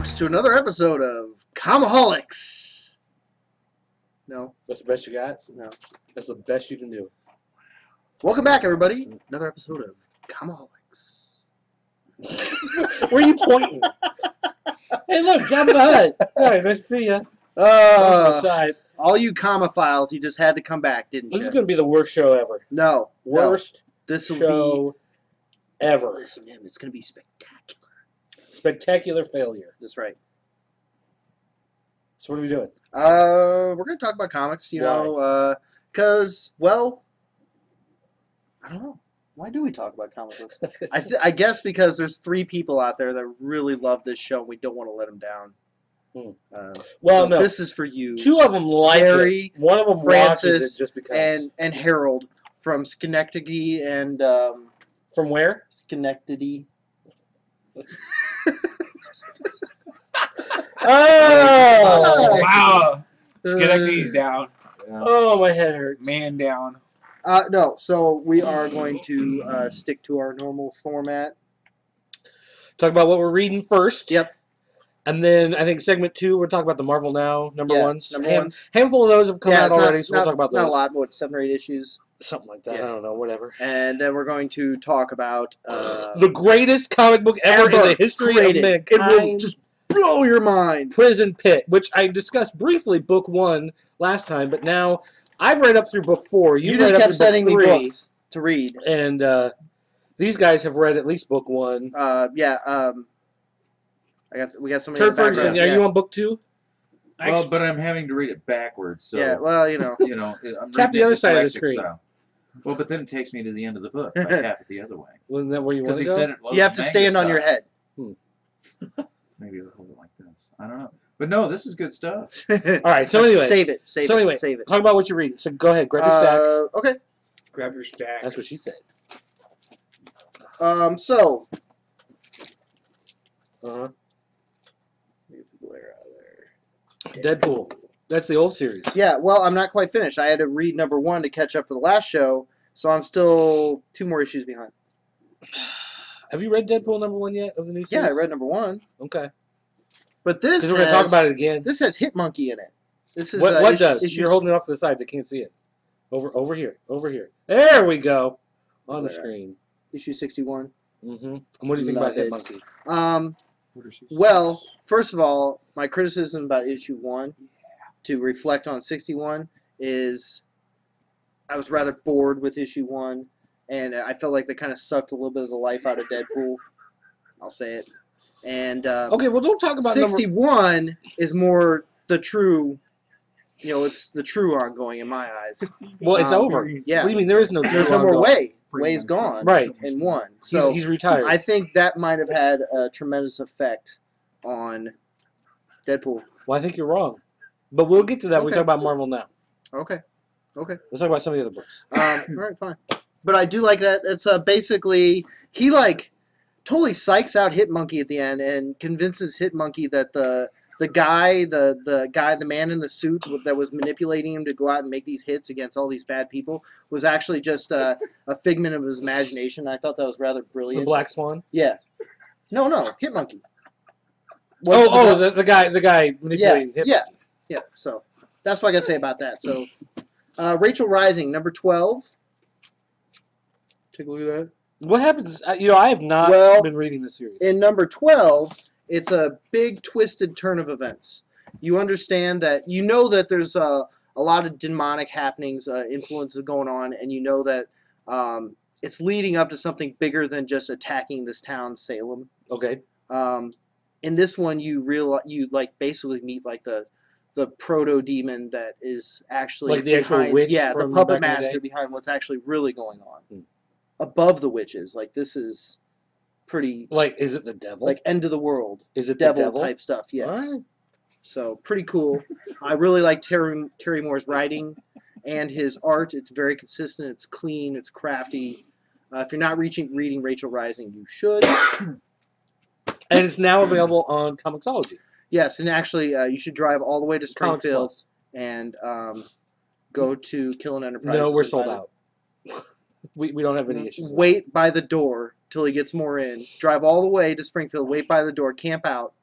folks, to another episode of Comiholics. No. That's the best you got? No. That's the best you can do. Welcome back, everybody. Another episode of Comiholics. Where are you pointing? Hey, look, Jabba the Hutt. All right, nice to see you. All you comophiles, you just had to come back, didn't you? This is going to be the worst show ever. No. Worst this will show ever. Listen to him. It's going to be spectacular. Spectacular failure. That's right. So what are we doing? We're going to talk about comics, you know, because, well, I don't know. Why do we talk about comic books? I guess because there's 3 people out there that really love this show and we don't want to let them down. Well, no. This is for you. 2 of them like Harry, it. One of them Francis, watches it just because. And Harold from Schenectady and... from where? Schenectady. Oh! Wow. Schenectady's down. Yeah. Oh, my head hurts. Man down. No, so we are going to stick to our normal format. Talk about what we're reading first. Yep. And then I think segment 2, we're talking about the Marvel Now number ones. Number ones. Handful of those have come out already, so we'll talk about those. Not a lot, what, 7 or 8 issues? Something like that. Yeah. I don't know, whatever. And then we're going to talk about... the greatest comic book ever in the history of mankind. It will just blow your mind. Prison Pit, which I discussed briefly, book 1 last time, but now I've read up through book 4. You just kept sending me books to read. And these guys have read at least book 1. We got somebody. Turd Ferguson, are you on book 2? Well, but I'm having to read it backwards. So, yeah, well, you know. I'm tap the other side of the screen. Style. Well, but then it takes me to the end of the book. I tap it the other way. Wasn't that where you want to go? Said it you have to stand on your head. Maybe I'll hold it like this. I don't know. But no, this is good stuff. All right, so anyway. Save it. Save it. Talk about what you're reading. So go ahead, grab your stack. Okay. Grab your stack. That's what she said. So. Deadpool. That's the old series. Yeah, well, I'm not quite finished. I had to read number 1 to catch up for the last show, so I'm still 2 more issues behind. Have you read Deadpool number 1 yet of the new series? Yeah, I read number 1. Okay. But this we're going to talk about it again. This has Hitmonkey in it. This is what does? You're holding it off to the side. They can't see it. Over here. Over here. There we go. On the screen. Issue 61. Mm-hmm. And what do you think about Hitmonkey? Well, first of all, my criticism about issue 1 to reflect on 61 is I was rather bored with issue 1, and I felt like they kind of sucked a little bit of the life out of Deadpool. I'll say it. And okay, well, don't talk about 61 is more the true. It's the true ongoing in my eyes. Well, it's over. Yeah. What do you mean? There's no more Way. Way's gone. Right. In 1. So he's retired. I think that might have had a tremendous effect on Deadpool. Well, I think you're wrong. But we'll get to that when we talk about Marvel Now. Okay. Let's talk about some of the other books. All right, fine. But I do like that. It's basically, he totally psychs out Hitmonkey at the end and convinces Hitmonkey that the man in the suit that was manipulating him to go out and make these hits against all these bad people was actually just a figment of his imagination. I thought that was rather brilliant. The Black Swan? Yeah. No, Hitmonkey. The guy manipulating Hitmonkey. Yeah. So that's what I got to say about that. So, Rachel Rising, number 12. Take a look at that. What happens? I have not been reading this series. In number 12, it's a big twisted turn of events. You understand that, that there's a lot of demonic happenings, influences going on, and you know that it's leading up to something bigger than just attacking this town, Salem. Okay. In this one, you basically meet the proto demon that is actually the actual witch. Yeah, the puppet master behind what's actually really going on. Above the witches, this is pretty. Is it the devil? End of the world. Is it devil the devil type stuff? Yes. All right. So pretty cool. I really like Terry Moore's writing and his art. It's very consistent. It's clean. It's crafty. If you're not reading Rachel Rising, you should. And it's now available on Comixology. Yes, and actually, you should drive all the way to Springfield and go to Killing Enterprises. No, we're sold out. We don't have any issues. Wait by the door till he gets more in. Drive all the way to Springfield. Wait by the door. Camp out.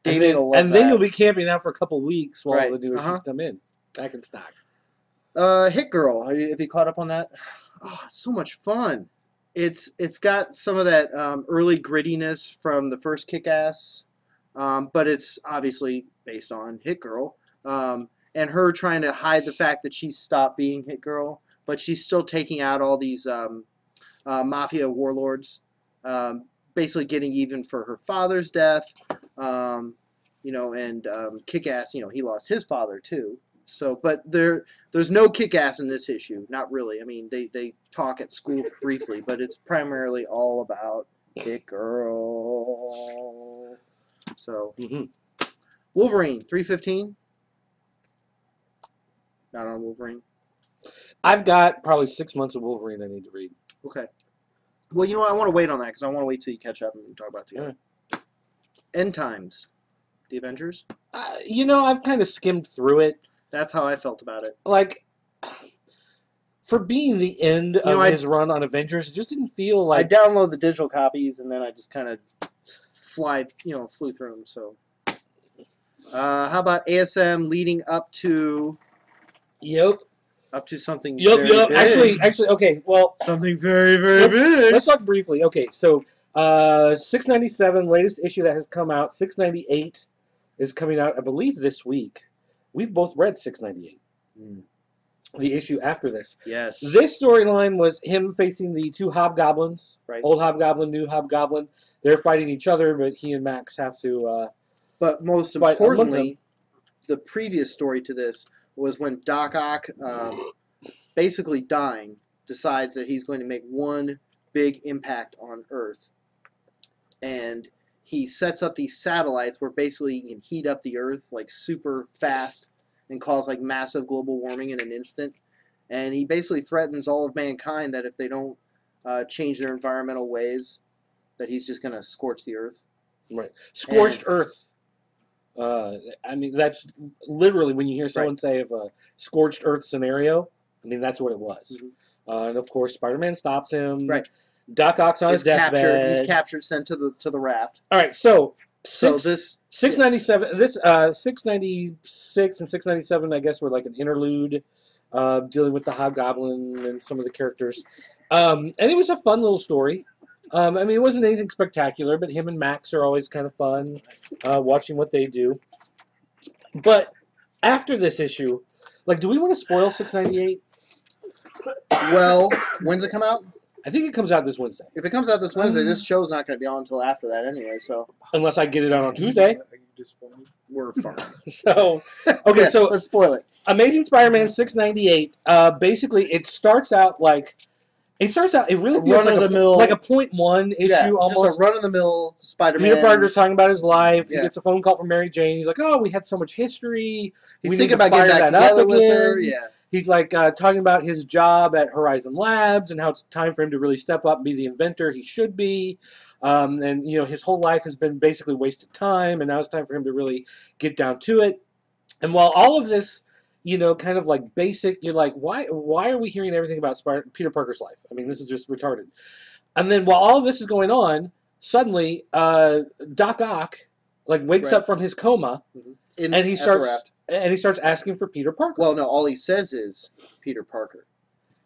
Damien will love and then that. you'll be camping out for a couple weeks while Right. the new issues come in. Back in stock. Hit Girl. Have you caught up on that? Oh, it's so much fun. It's got some of that early grittiness from the first Kick-Ass, but it's obviously based on Hit Girl, and her trying to hide the fact that she's stopped being Hit Girl, but she's still taking out all these mafia warlords, basically getting even for her father's death, and Kick-Ass. He lost his father too. So, but there's no Kick-Ass in this issue. Not really. I mean, they talk at school briefly, but it's primarily all about Hit Girl. So, Wolverine 315. Not on Wolverine. I've got probably 6 months of Wolverine I need to read. Okay. Well, you know what? I want to wait on that because I want to wait till you catch up and talk about it together. Right. End Times. The Avengers. I've kind of skimmed through it. That's how I felt about it. Like, for being the end of his run on Avengers, it just didn't feel like... I download the digital copies, and then I just kind of flew through them. So, how about ASM leading up to... Yep. Up to something Yep. big. Actually, okay, well... Something very, very big. Let's talk briefly. Okay, so, 697, latest issue that has come out, 698 is coming out, I believe, this week. We've both read 698, the issue after this. Yes. This storyline was him facing the two hobgoblins, right. Old Hobgoblin, New Hobgoblin. They're fighting each other, but he and Max have to But most importantly, the previous story to this was when Doc Ock, basically dying, decides that he's going to make one big impact on Earth. And he sets up these satellites where basically you can heat up the Earth like super fast and cause like massive global warming in an instant. And he basically threatens all of mankind that if they don't change their environmental ways, that he's just going to scorch the Earth. Right. Scorched Earth. I mean, that's literally when you hear someone say of a scorched Earth scenario, I mean, that's what it was. And of course, Spider-Man stops him. Right. Doc Ock's on his deathbed. He's captured, sent to the raft. All right, so this 697, this 696 and 697, I guess, were like an interlude, dealing with the Hobgoblin and some of the characters, and it was a fun little story. I mean, it wasn't anything spectacular, but him and Max are always kind of fun, watching what they do. But after this issue, like, do we want to spoil 698? Well, when's it come out? I think it comes out this Wednesday. If it comes out this Wednesday, this show's not going to be on until after that anyway. So unless I get it out on Tuesday, we're fine. So okay, so let's spoil it. Amazing Spider-Man 698. Basically, it starts out like it really feels like a .1 issue almost. Just a run-of-the-mill Spider-Man. Peter Parker's talking about his life. He gets a phone call from Mary Jane. He's like, "Oh, we had so much history. He's thinking about getting back together with her." Yeah. He's like talking about his job at Horizon Labs and how it's time for him to really step up and be the inventor he should be. And his whole life has been basically wasted time, and now it's time for him to really get down to it. And while all of this, kind of like basic, you're like, why are we hearing everything about Peter Parker's life? I mean, this is just retarded. And then while all of this is going on, suddenly Doc Ock wakes up from his coma, and he starts asking for Peter Parker. Well, no, all he says is Peter Parker.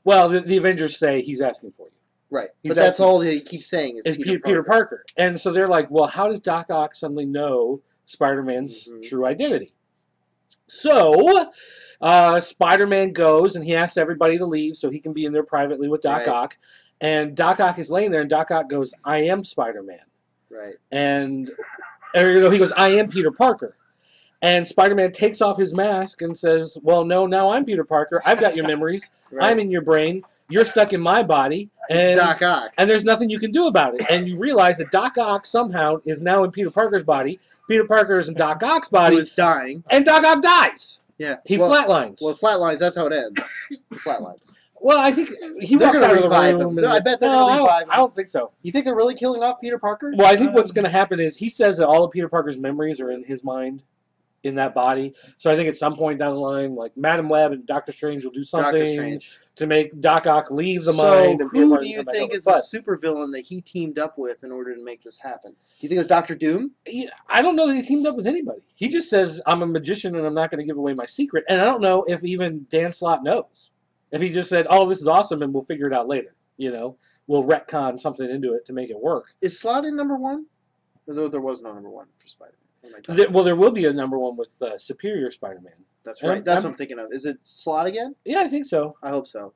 Well, the Avengers say he's asking for you. Right. But that's all he keeps saying is Peter Parker. And so they're like, well, how does Doc Ock suddenly know Spider-Man's true identity? So Spider-Man goes and he asks everybody to leave so he can be in there privately with Doc Ock. And Doc Ock is laying there and Doc Ock goes, I am Spider-Man. Right. And he goes, I am Peter Parker. And Spider-Man takes off his mask and says, well, no, now I'm Peter Parker. I've got your memories. I'm in your brain. You're stuck in my body. And, it's Doc Ock. And there's nothing you can do about it. And you realize that Doc Ock somehow is now in Peter Parker's body. Peter Parker is in Doc Ock's body. He was dying. And Doc Ock dies. Yeah. He flatlines. Well, flatlines, that's how it ends. Flatlines. Well, I think he walks out of the room. I bet they're going to revive him. I don't think so. You think they're really killing off Peter Parker? Well, I think what's going to happen is he says that all of Peter Parker's memories are in his mind. in that body. So I think at some point down the line, like Madam Web and Doctor Strange will do Doctor something Strange. to make Doc Ock leave the So mind. And who Peter do you come back think over. is the supervillain that he teamed up with in order to make this happen? Do you think it was Doctor Doom? I don't know that he teamed up with anybody. He just says, I'm a magician and I'm not going to give away my secret. And I don't know if even Dan Slott knows. If he just said, oh, this is awesome and we'll figure it out later. You know, we'll retcon something into it to make it work. Is Slott in #1? Although there was no #1 for Spider-Man. There will be a #1 with Superior Spider-Man. That's right. That's what I'm thinking of. Is it Slott again? Yeah, I think so. I hope so.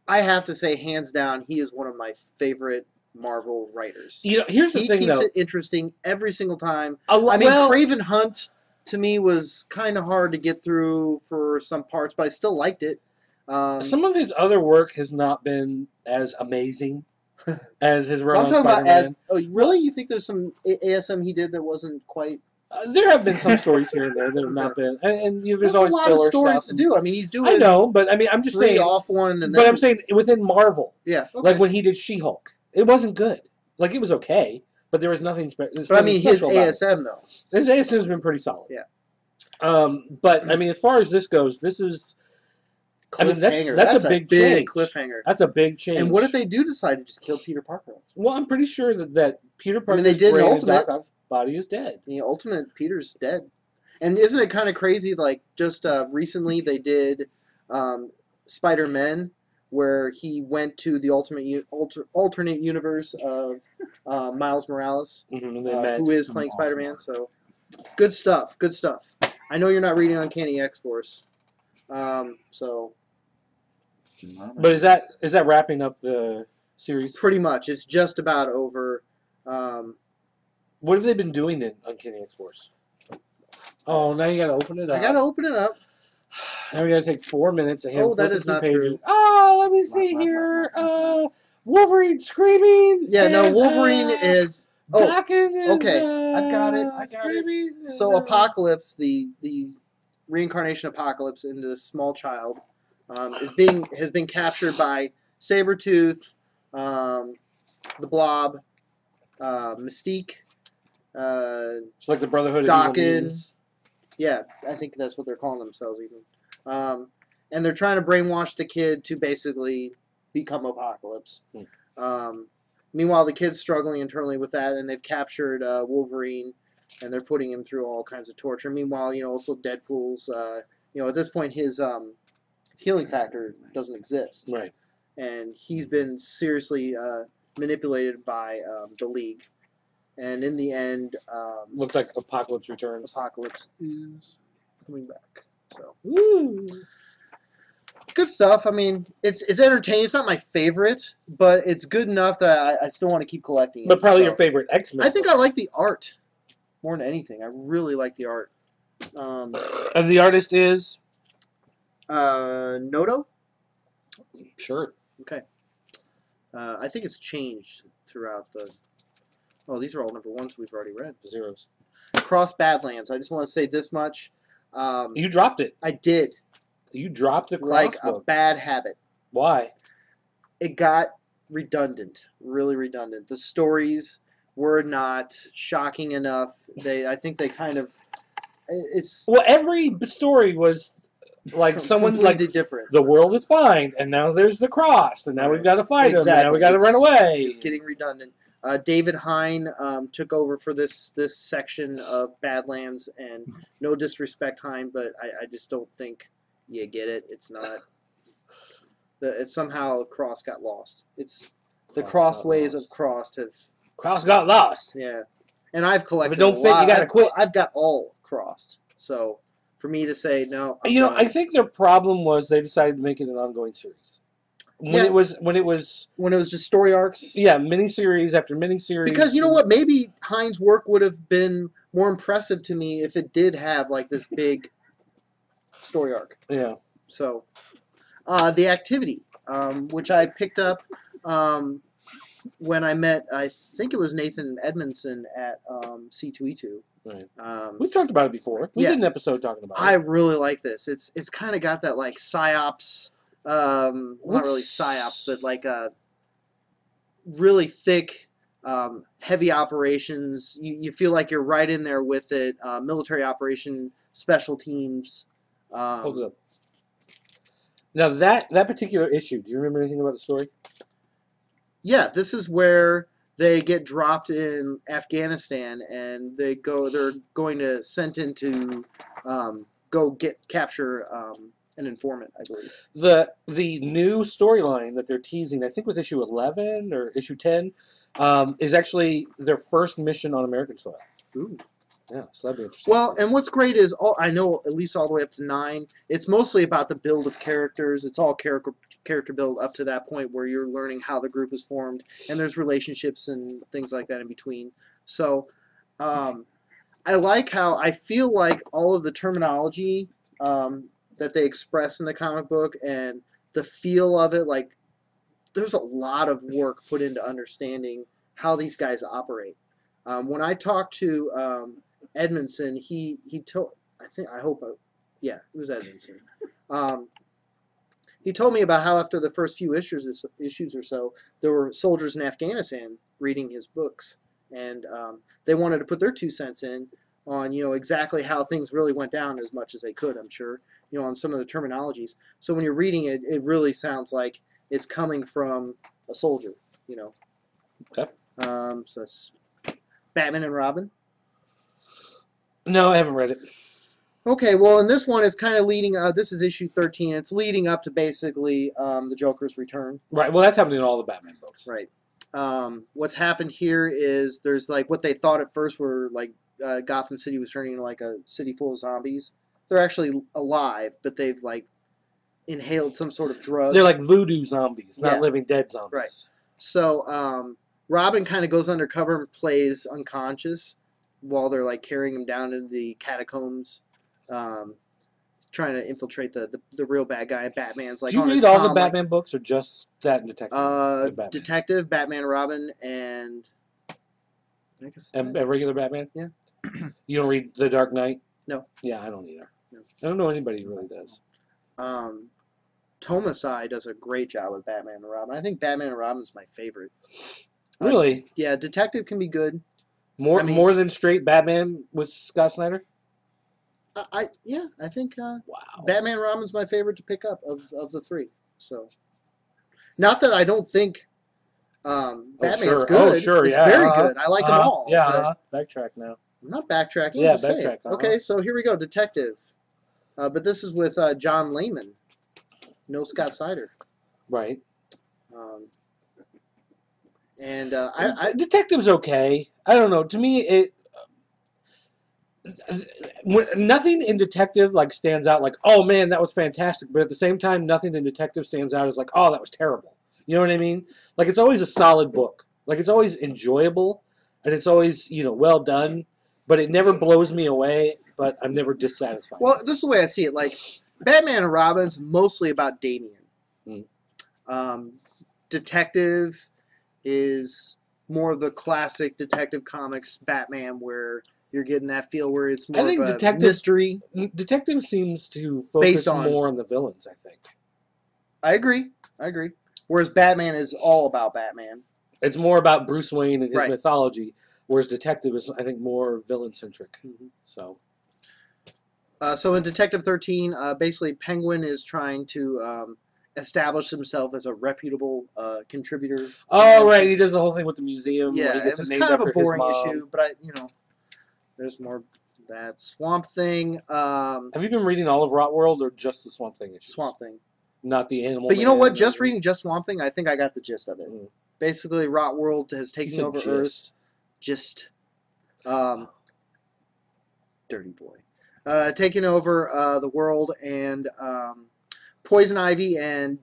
I have to say, hands down, he is one of my favorite Marvel writers. You know, here's the thing, He keeps it interesting every single time. I mean, Craven Hunt, to me, was kind of hard to get through for some parts, but I still liked it. Some of his other work has not been as amazing as his run on Spider-Man. Oh, really? You think there's some ASM he did that wasn't quite... There have been some stories here and there that have not been, and you know, there's always a lot filler of stories stuff. to do. I mean, he's doing. I know, but I mean, I'm just saying. Off one, and but I'm saying within Marvel. Yeah. Okay. Like when he did She-Hulk, it wasn't good. Like it was okay, but there was nothing special. But I mean, his ASM though. His ASM has been pretty solid. Yeah. But I mean, as far as this goes, this is. I mean, that's a big change. Cliffhanger. That's a big change. And what if they do decide to just kill Peter Parker? Well, I'm pretty sure that Peter Parker's they did in Ultimate. Doc Ock's body is dead. The Ultimate Peter's dead. And isn't it kind of crazy? Like just recently they did Spider-Man, where he went to the alternate universe of Miles Morales, who is playing Spider-Man. So good stuff. Good stuff. I know you're not reading Uncanny X-Force, so. But is that wrapping up the series? Pretty much. It's just about over. What have they been doing in Uncanny X-Force? Oh, now you got to open it up. I got to open it up. Now we got to take 4 minutes. That is not pages. true. Oh, let me see here. Wolverine screaming. Yeah, no, Wolverine is. Oh, Docking is, okay. I've got it. So Apocalypse, the reincarnation Apocalypse into this small child, has been captured by Sabretooth, the Blob, Mystique. It's like the Brotherhood of Evil Mutants. Yeah, I think that's what they're calling themselves even. And they're trying to brainwash the kid to basically become Apocalypse. Meanwhile, the kid's struggling internally with that, and they've captured Wolverine, and they're putting him through all kinds of torture. Meanwhile, also Deadpool's, at this point, his healing factor doesn't exist. Right. And he's been seriously manipulated by the League. And in the end, looks like Apocalypse returns. Apocalypse is coming back. So, woo! Good stuff. I mean, it's entertaining. It's not my favorite, but it's good enough that I still want to keep collecting it. But probably your favorite X-Men. I think I like the art more than anything. I really like the art. And the artist is? Noto? Sure. Okay. I think it's changed throughout the... Oh, these are all #1s we've already read. Zeros. Cross Badlands. I just want to say this much. You dropped it. I did. You dropped the Cross like book. A bad habit. Why? It got redundant. Really redundant. The stories were not shocking enough. I think they kind of... Well, every story was... Like someone like different. The world is fine, and now there's the Cross, and now we've got to fight him, and now we got to run away. It's getting redundant. David Hine took over for this section of Badlands, and no disrespect, Hine, but I just don't think you get it. It's not. It's somehow Cross got lost. It's the crossways of Cross have. Cross got lost. Yeah, and I've collected. If it don't fit, you gotta quit. I've got all Crossed, so for me to say no. I think their problem was they decided to make it an ongoing series. When it was just story arcs. Yeah, miniseries after miniseries. Because you know what, maybe Hine's work would have been more impressive to me if it did have like this big story arc. Yeah. So, The Activity, which I picked up when I met, I think it was Nathan Edmondson at C2E2. Right. We've talked about it before. We did an episode talking about it. I really like this. It's kind of got that like psyops. Not really psyops, but like a really thick heavy operations. You feel like you're right in there with it. Military operation, special teams. Hold it up. Now that particular issue, do you remember anything about the story? Yeah, this is where they get dropped in Afghanistan, and they're going to sent in to go capture an informant, I believe. The new storyline that they're teasing, I think with issue 11 or issue 10, is actually their first mission on American soil. Ooh. Yeah, so that'd be interesting. Well, and what's great is I know at least all the way up to 9. It's mostly about the build of characters. It's all character build up to that point where you're learning how the group is formed, and there's relationships and things like that in between. So, I like how I feel like all of the terminology that they express in the comic book and the feel of it, like there's a lot of work put into understanding how these guys operate. When I talked to Edmondson, he told, it was Edmondson. He told me about how after the first few issues or so, there were soldiers in Afghanistan reading his books, and they wanted to put their 2 cents in on exactly how things really went down as much as they could. I'm sure on some of the terminologies. So when you're reading it, it really sounds like it's coming from a soldier. Okay. So that's Batman and Robin. No, I haven't read it. Okay, well, in this one, it's kind of leading. This is issue 13. It's leading up to basically the Joker's return. Right. Well, that's happening in all the Batman books. Right. What's happened here is there's like what they thought at first were like Gotham City was turning into like a city full of zombies. They're actually alive, but they've like inhaled some sort of drug. They're like voodoo zombies, not Yeah. living dead zombies. Right. So Robin kind of goes undercover and plays unconscious while they're like carrying him down into the catacombs, trying to infiltrate the real bad guy. Batman's like, do you on his read all the comm, Batman books or just that and Detective? Batman? Detective, Batman, Robin, and I guess And regular Batman? Yeah. You don't read The Dark Knight? No. Yeah, I don't either. No. I don't know anybody who really does. Tomasai does a great job with Batman and Robin. I think Batman and Robin's my favorite. Really? Yeah, Detective can be good. More than straight Batman with Scott Snyder? I think Wow. Batman and Robin's my favorite to pick up of the 3. So, not that I don't think Batman's sure. good. Oh, sure, it's yeah. very good. I like them all. Yeah, backtrack now. I'm not backtracking. Yeah, I'm just saying. backtrack. Okay, so here we go. Detective. But this is with John Layman. No Scott Snyder. Right. And Detective's okay. I don't know. To me, nothing in Detective like stands out like, oh man, that was fantastic. But at the same time, nothing in Detective stands out as like, oh, that was terrible. You know what I mean? Like it's always a solid book. Like it's always enjoyable, and it's always well done. But it never blows me away. But I'm never dissatisfied. Well, this is the way I see it. Like Batman and Robin's mostly about Damian. Detective is more of the classic Detective Comics Batman, where you're getting that feel where it's more of a mystery. Detective seems to focus more on the villains, I think. I agree. Whereas Batman is all about Batman. It's more about Bruce Wayne and his mythology, whereas Detective is, I think, more villain-centric. So in Detective 13, basically Penguin is trying to establish himself as a reputable contributor. Oh, right. He does the whole thing with the museum. Yeah, it was kind of a boring issue, but there's more of that. Swamp Thing. Have you been reading all of Rot World or just the Swamp Thing issues? Swamp Thing. Not the Animal But you know Man what? Just reading just Swamp Thing, I think I got the gist of it. Basically, Rot World has taken over Earth. Just. Dirty boy. Taking over the world, and Poison Ivy and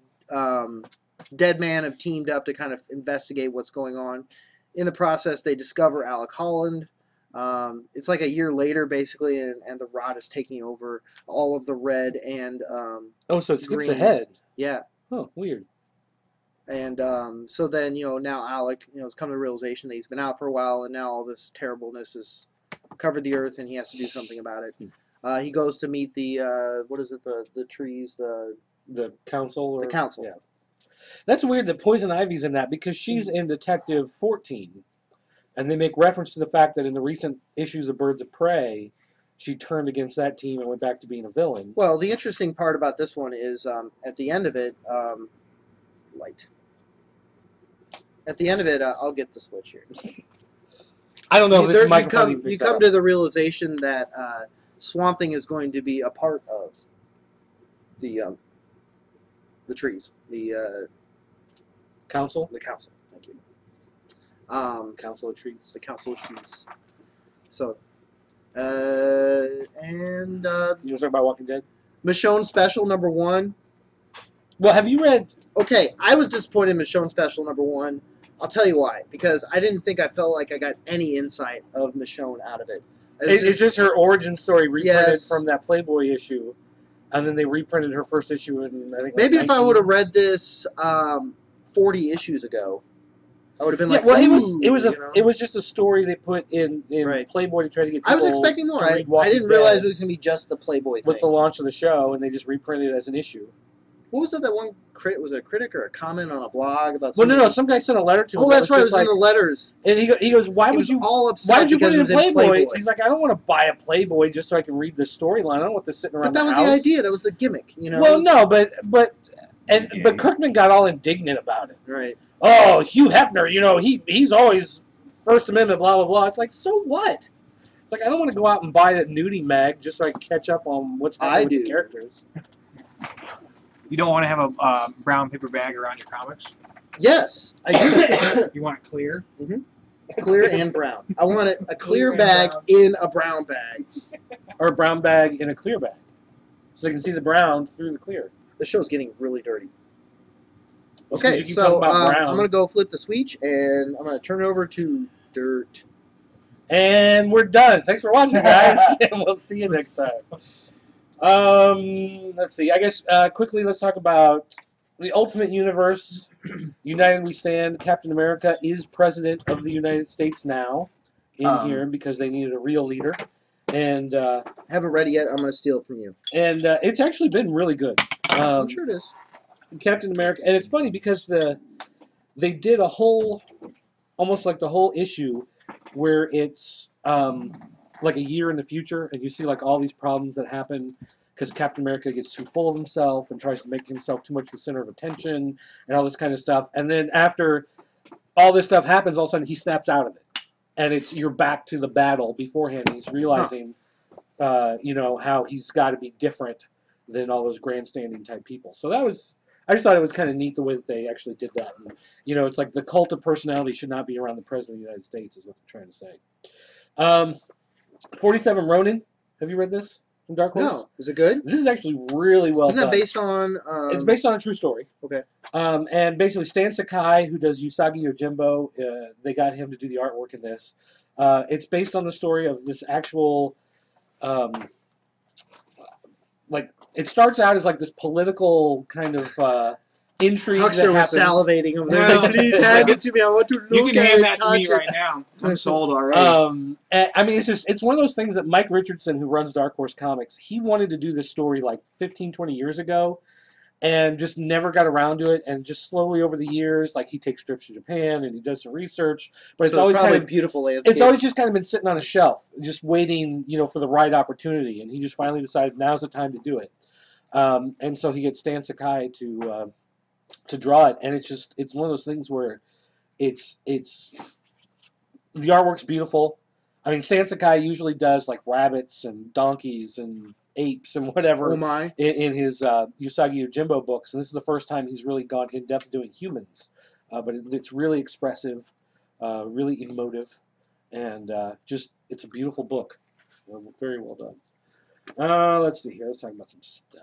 Deadman have teamed up to kind of investigate what's going on. In the process, they discover Alec Holland. It's like a year later, basically, and the Rot is taking over all of the red and so it skips green. ahead. Yeah. Oh, weird. And so then, now Alec, has come to the realization that he's been out for a while, and now all this terribleness has covered the earth, and he has to do something about it. He goes to meet the what is it? The trees, the council. The council. Yeah. That's weird that Poison Ivy's in that because she's in Detective 14. And they make reference to the fact that in the recent issues of Birds of Prey, she turned against that team and went back to being a villain. Well, the interesting part about this one is at the end of it, light. At the end of it, I'll get the switch here. I don't know if this You microphone come, you come to the realization that Swamp Thing is going to be a part of the trees, the council. the council. Thank you. Council of Trees. The Council of Trees. So, and You want to talk about Walking Dead? Michonne Special #1. Well, have you read? Okay, I was disappointed in Michonne Special #1. I'll tell you why. Because I didn't think I felt like I got any insight of Michonne out of it. It's just her origin story reprinted Yes. from that Playboy issue, and then they reprinted her first issue in I think. Maybe like if I 19. would have read this 40 issues ago, I would have been like, well, "Ooh," it was you know? it was just a story they put in Right. Playboy to try to get people I was expecting more. to I read Walking didn't realize Dead it was going to be just the Playboy thing. with the launch of the show, and they just reprinted it as an issue. What was it that one was it a critic or a comment on a blog about Well, something? no, some guy sent a letter to him. Oh, that that's right. It just was in the letters. and he goes, why He would was you all upset why would you because put it it was in in Playboy? Playboy. He's like, I don't want to buy a Playboy just so I can read the storyline. I don't want this sitting around But that the was house. the idea. That was the gimmick. You know. Well, It was- no, but Kirkman got all indignant about it. Right. Oh, Hugh Hefner, he's always First Amendment, blah blah blah. It's like, so what? It's like I don't want to go out and buy a nudie mag just so I can catch up on what's happening with the characters. You don't want to have a brown paper bag around your comics. Yes, I do. You want it clear. Clear and brown. I want a clear Clear and bag brown. in a brown bag. Or a brown bag in a clear bag, so they can see the brown through the clear. The show's getting really dirty. It's 'cause Okay, you keep so talking about brown. I'm going to go flip the switch, and I'm going to turn it over to dirt. And we're done. Thanks for watching, guys, and we'll see you next time. Let's see. I guess quickly, let's talk about the Ultimate Universe. United We Stand. Captain America is president of the United States now in here because they needed a real leader, and Haven't read it yet. I'm going to steal it from you. it's actually been really good. I'm sure it is. Captain America, and it's funny because they did a whole, almost like the whole issue, where it's like a year in the future, and you see like all these problems that happen because Captain America gets too full of himself and tries to make himself too much the center of attention and all this kind of stuff. And then after all this stuff happens, all of a sudden he snaps out of it, and you're back to the battle beforehand. And he's realizing, how he's got to be different than all those grandstanding type people. So I just thought it was kind of neat the way that they actually did that. And, it's like the cult of personality should not be around the President of the United States is what they're trying to say. 47 Ronin. Have you read this from Dark Horse? No. Is it good? This is actually really well Isn't done. that based on... It's based on a true story. Okay. And basically Stan Sakai, who does Usagi Yojimbo, they got him to do the artwork in this. It's based on the story of this actual... it starts out as like this political kind kind of intrigue Huckster that was happens. salivating over there. Well, Like, please hand it to me. I want to look You can at hand it, that to me touch it. right now. I'm sold already. And, I mean, it's one of those things that Mike Richardson, who runs Dark Horse Comics, he wanted to do this story like 15, 20 years ago and just never got around to it. And just slowly over the years, like he takes trips to Japan and he does some research, but it's So always probably kind of beautiful landscape. it's always just kind of been sitting on a shelf, just waiting, for the right opportunity. And he just finally decided now's the time to do it. And so he gets Stan Sakai to draw it, and it's one of those things where it's the artwork's beautiful. I mean, Stan Sakai usually does like rabbits and donkeys and apes and whatever Oh my. in his Usagi Yojimbo books, and this is the first time he's really gone in depth doing humans. But it's really expressive, really emotive, and it's a beautiful book. Very well done. Let's see here. Let's talk about some stuff.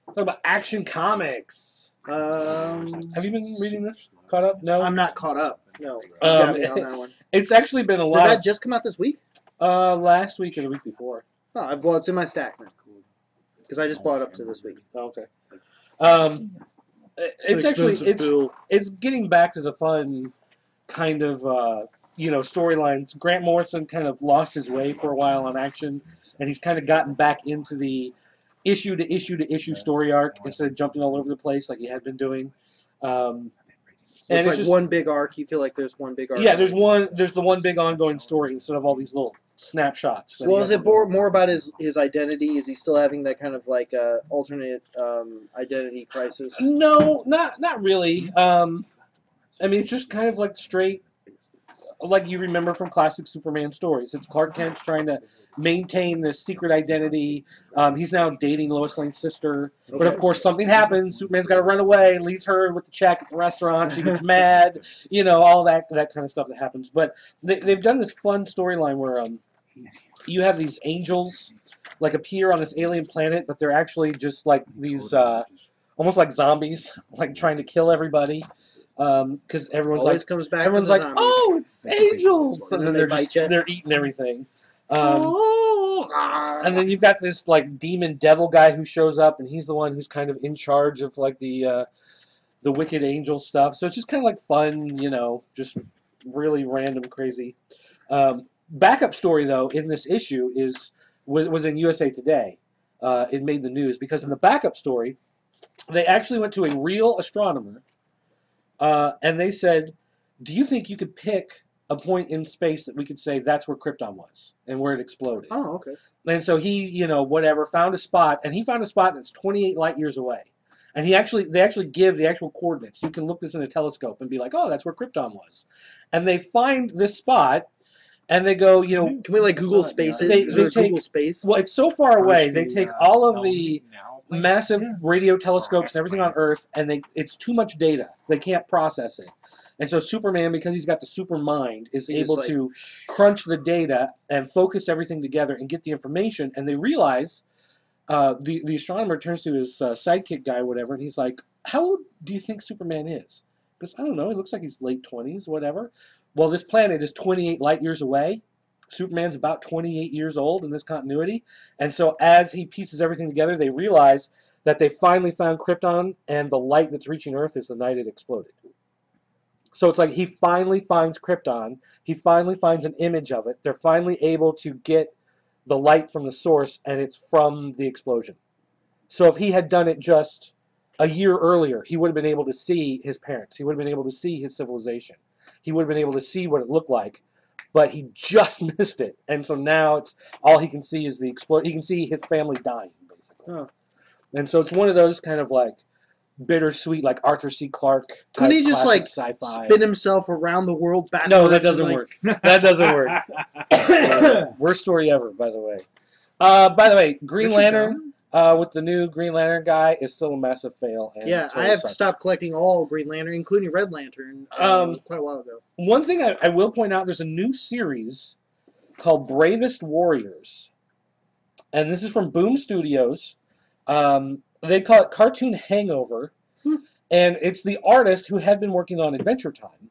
Talk about Action Comics. Have you been reading this? Caught up? No. I'm not caught up. No. You got me on that one. It's actually been a Did lot. that just come out this week? Last week or the week before. Oh, well, it's in my stack now. Because I just bought it up to this week. Oh, okay. It's actually it's getting back to the fun kind of storylines. Grant Morrison kind of lost his way for a while on Action, and he's kind of gotten back into the issue to issue to issue story arc instead of jumping all over the place like he had been doing. So it's And like just one big arc. You feel like there's one big arc. yeah, there's the one big ongoing story instead of all these little snapshots. that Well, he is has it more about his identity? Is he still having that kind of like alternate identity crisis? No, not really. I mean, it's just kind of like straight, like you remember from classic Superman stories. It's Clark Kent trying to maintain this secret identity. He's now dating Lois Lane's sister, but of Okay. course something happens. Superman's got to run away, leaves her with the check at the restaurant. She gets mad, all that kind of stuff that happens. But they've done this fun storyline where you have these angels like appear on this alien planet, but they're actually just like these almost like zombies, like trying to kill everybody. Because Always comes back. everyone's to the like, zombies. oh, it's angels, and then they they're bite ya. they're eating everything. And then you've got this like demon devil guy who shows up, and he's the one who's kind of in charge of like the wicked angel stuff. So it's just kind of like fun, just really random, crazy. Backup story though in this issue was in USA Today. It made the news because in the backup story, they actually went to a real astronomer. And they said, do you think you could pick a point in space that we could say that's where Krypton was and where it exploded? Oh, okay. And so he, found a spot, and he found a spot that's 28 light years away. And they actually give the actual coordinates. You can look this in a telescope and be like, oh, that's where Krypton was. And they find this spot, and they go, Can we like Google Space it? They Is there a take- Google Space? well, it's so far away. They take all of the massive radio telescopes and everything on Earth, and it's too much data. They can't process it. And so Superman, because he's got the super mind, is He's able like- to crunch the data and focus everything together and get the information. And they realize, the astronomer turns to his sidekick guy, whatever, and he's like, how old do you think Superman is? Because, I don't know, he looks like he's late 20s, whatever. Well, this planet is 28 light years away. Superman's about 28 years old in this continuity. And so as he pieces everything together, they realize that they finally found Krypton, and the light that's reaching Earth is the night it exploded. So it's like he finally finds Krypton. He finally finds an image of it. They're finally able to get the light from the source, and it's from the explosion. So if he had done it just a year earlier, he would have been able to see his parents. He would have been able to see his civilization. He would have been able to see what it looked like. But he just missed it, and so now it's all he can see is the explosion. He can see his family dying, basically. Huh. And so it's one of those kind of like bittersweet, like Arthur C. Clarke. Couldn't he just like sci-fi? spin himself around the world backwards? No, that doesn't and, work. That doesn't work. Worst story ever, by the way. By the way, Green Richard Lantern with the new Green Lantern guy is still a massive fail. And Yeah, totally I have sucks. stopped collecting all Green Lantern, including Red Lantern, quite a while ago. One thing I will point out, there's a new series called Bravest Warriors. And this is from Boom Studios. They call it Cartoon Hangover. And it's the artist who had been working on Adventure Time.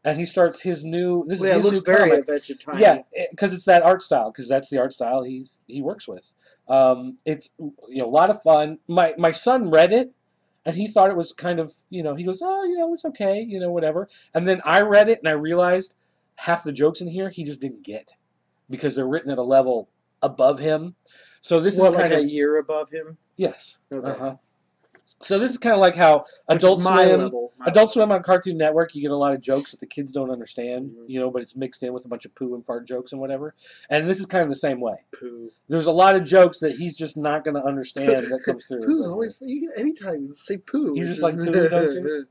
And he starts his new... This is Yeah, it his looks new very comic. Adventure Time. Yeah, because it's that art style, because that's the art style he works with. It's a lot of fun. My son read it, and he thought it was kind of, he goes, oh, it's okay, whatever. And then I read it, and I realized half the jokes in here he just didn't get, because they're written at a level above him. So this is like kind of... a year above him? Yes. Okay. Uh-huh. So this is kind of like how Adult my Swim... level. Adult Swim on Cartoon Network, you get a lot of jokes that the kids don't understand, but it's mixed in with a bunch of poo and fart jokes and whatever. And this is kind of the same way. Poo. There's a lot of jokes that he's just not going to understand that comes through. Poo's always... Anytime you say poo. You just like poo, don't you?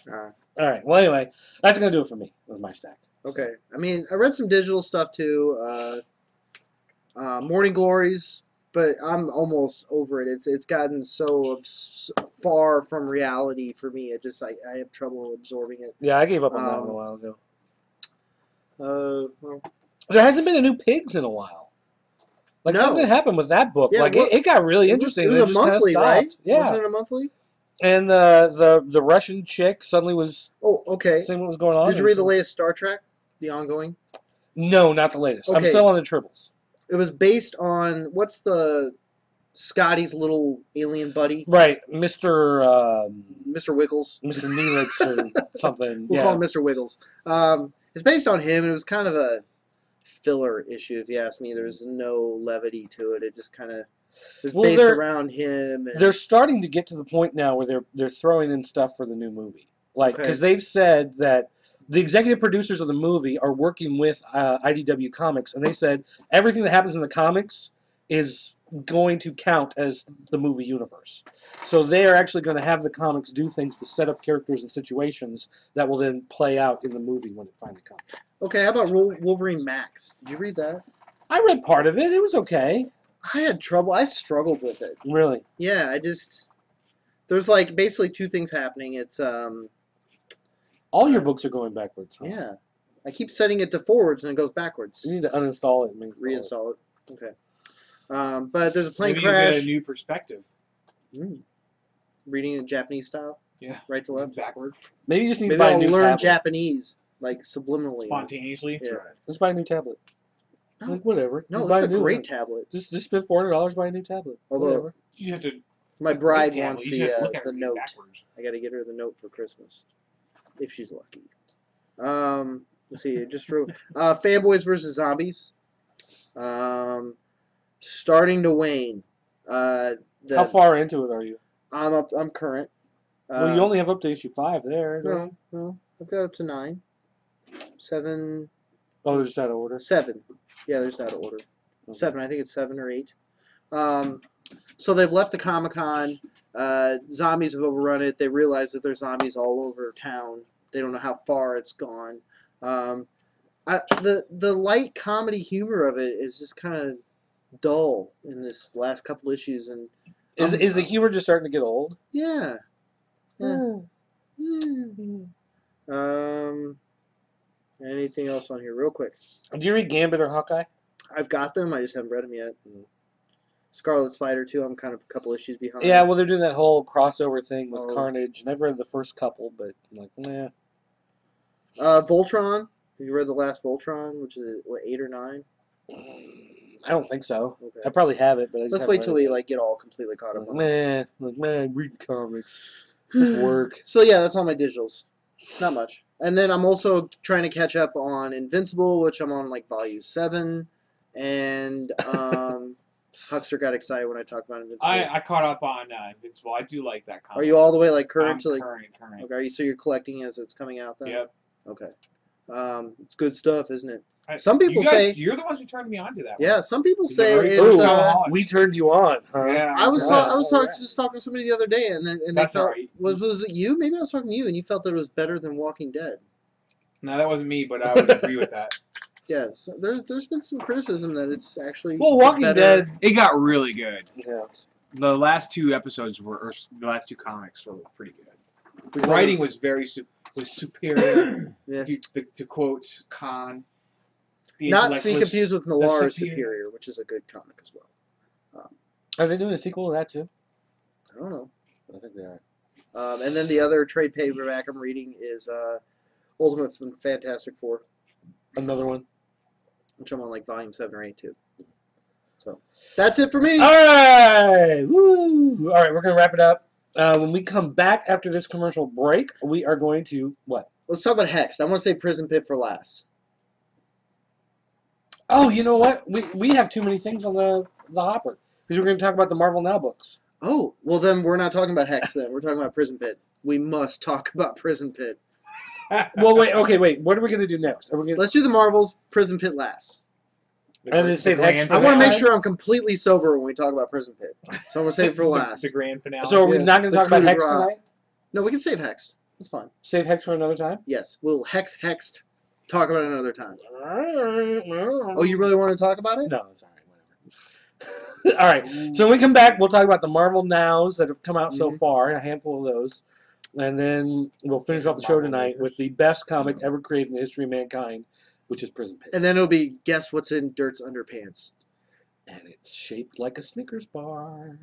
Nah. All right. Well, anyway, that's going to do it for me with my stack. Okay. I mean, I read some digital stuff too. Morning Glories, but I'm almost over it. It's gotten so far from reality for me. I have trouble absorbing it. Yeah, I gave up on that one a while ago. Well, There hasn't been a new Pigs in a while. Like No. something happened with that book. Yeah, like well, it got really interesting. It was and a just kinda monthly, stopped. right? Yeah. Wasn't it a monthly? And the Russian chick suddenly was Oh, okay. saying what was going on. Did you read the latest Star Trek? The ongoing? No, not the latest. I'm Okay. still on the Tribbles. It was based on what's the Scotty's little alien buddy, Right, Mr. Mr. Wiggles. Mr. Neelix or something. We'll yeah. call him Mr. Wiggles. It's based on him. And it was kind of a filler issue, if you ask me. There's no levity to it. It just kind of was Well, based they're- around him. And They're starting to get to the point now where they're throwing in stuff for the new movie. Like, Okay. because they've said that the executive producers of the movie are working with IDW Comics, and they said everything that happens in the comics is going to count as the movie universe. So they are actually going to have the comics do things to set up characters and situations that will then play out in the movie when it finally comes. Okay, how about Wolverine Max? Did you read that? I read part of it. It was okay. I had trouble. I struggled with it. Really. Yeah, I just... There's, like, basically two things happening. It's, All your books are going backwards. Huh? yeah. I keep setting it to forwards and it goes backwards. You need to uninstall it and Reinstall it. Okay. But there's a plane Maybe you crash. get a new perspective. Reading in Japanese style. Yeah. Right to left. Backward. Maybe you just need Maybe to buy a I'll new learn tablet. Japanese, like subliminally. Spontaneously. Yeah. Just buy a new tablet. No. Like, whatever. No, Just this buy is a new great one. tablet. Just spend $400, buy a new tablet. Although Whatever. You have to. my a bride great wants tablet. You should look at the everything note. backwards. I got to get her the note for Christmas, if she's lucky. Let's see. Just wrote Fanboys versus Zombies. Starting to wane. How far into it are you? I'm current. Well, you only have up to issue 5 there. don't you? No. I've got up to 9, 7, Oh, they're just out of order. 7. Yeah, there's out of order. 7. I think it's 7 or 8. So they've left the Comic-Con. Zombies have overrun it. They realize that there's zombies all over town. They don't know how far it's gone. The light comedy humor of it is just kind of dull in this last couple issues, and Is the humor just starting to get old? yeah. Hmm. Anything else on here, real quick? Do you read Gambit or Hawkeye? I've got them. I just haven't read them yet. Scarlet Spider too. I'm kind of a couple issues behind. Yeah, well, they're doing that whole crossover thing with Oh. Carnage, and I've read the first couple, but I'm like, nah. Voltron. Have you read the last Voltron, which is what 8 or 9? I don't think so. Okay. I probably have it, but I just Let's haven't wait read till it we yet. like get all completely caught up on it. Read comics. Just work. So yeah, that's all my digitals. Not much. And then I'm also trying to catch up on Invincible, which I'm on like volume 7. And Huckster got excited when I talked about Invincible. I caught up on Invincible. I do like that comic. Are you all the way like current I'm to like? current. Okay, are you, so you're collecting as it's coming out then? Yep. Okay. It's good stuff, isn't it? I- Some people you guys, say. you're the ones who turned me on to that. Yeah, some people It's a say very it's. good Ooh, we turned you on, huh? one. Yeah. I was Yeah. just talking to somebody the other day, and they That's felt alright. was it you? Maybe I was talking to you, and you felt that it was better than Walking Dead. No, that wasn't me, but I would agree with that. Yeah, so there's been some criticism that it's actually Well, Walking better. Dead. It got really good. Yeah. The last 2 episodes or the last 2 comics were pretty good. The Because- writing was was superior. Yes. To quote Khan, the Not intellect to be was- confused with Noir superior- Superior, which is a good comic as well. Are they doing a sequel to that too? I don't know. I think they are. And then the other trade paperback I'm reading is Ultimate Fantastic Four, Another one. which I'm on like volume 7 or 8 too. So that's it for me. All right. Woo. All right, we're gonna wrap it up. When we come back after this commercial break, we are going to what? Let's talk about Hexed. I want to say Prison Pit for last. Oh, you know what? We have too many things on the hopper because we're going to talk about the Marvel Now books. Oh, well then we're not talking about Hexed then. We're talking about Prison Pit. We must talk about Prison Pit. Well, wait. Okay, wait. What are we going to do next? Are we going? Let's do the Marvels, Prison Pit last. And then save Hex for I want to next make time? sure I'm completely sober when we talk about Prison Pit. So I'm going to save it for last. The grand finale. So are we Yeah, not going to the talk about coup de Hex grace. tonight? No, we can save Hexed. That's fine. Save Hex for another time. Yes, we'll Hexed. Talk about it another time. Oh, you really want to talk about it? No, it's all right. Whatever. All right. So when we come back, we'll talk about the Marvel Nows that have come out so far, a handful of those. And then we'll finish off the show tonight with the best comic ever created in the history of mankind, which is Prison Pit. And then it'll be guess what's in Dirt's underpants. And it's shaped like a Snickers bar.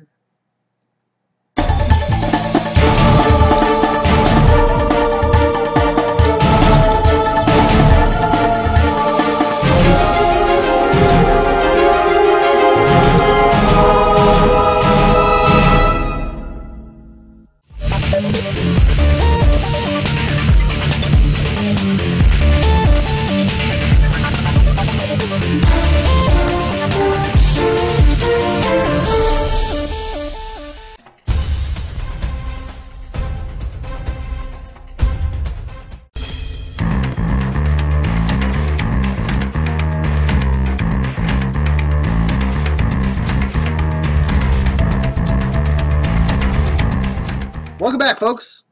Welcome back, folks.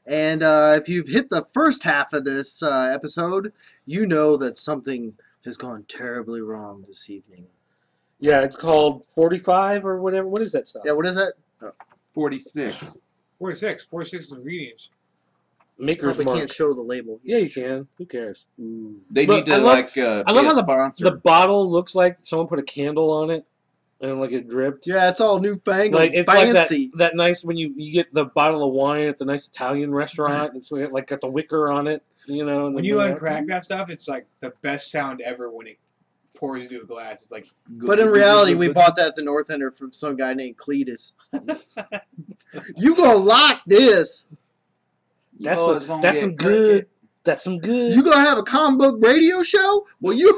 And if you've hit the first half of this episode, you know that something has gone terribly wrong this evening. Yeah, it's called 45 or whatever. What is that stuff? Yeah, what is that? 46. 46 ingredients. Maker's Probably Mark. can't show the label. Yeah, you can. Who cares? They Look, need to I love be how a sponsor. the bottle looks like someone put a candle on it and like it dripped. Yeah, it's all newfangled, Like it's fancy. like that nice when you get the bottle of wine at the nice Italian restaurant. It's like got the wicker on it, you know. And When you uncrack that stuff, it's like the best sound ever when it pours into a glass. It's like, But in reality, we bought that at the North Ender from some guy named Cletus. You gonna lock this? That's Oh, it's gonna that's get some crooked. good. That's some good. You gonna have a comic book radio show? Well, you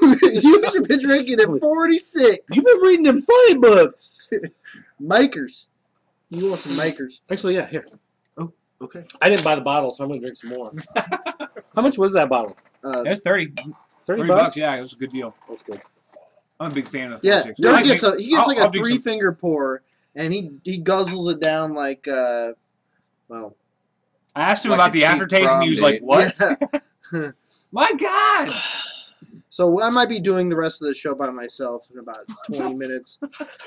should be drinking at 46. You've been reading them funny books. Makers. You want some makers? Actually, yeah. Here, Okay. I didn't buy the bottle, so I'm gonna drink some more. How much was that bottle? it's 30 30 bucks. Yeah, it was a good deal. That's good. I'm a big fan of the Yeah, 46. Dirk I gets think- he gets like I'll a drink some- three-finger pour, and he guzzles it down like well. I asked him Like about a the cheap aftertaste, and he was prom like, "What? Yeah. My God!" So I might be doing the rest of the show by myself in about 20 minutes.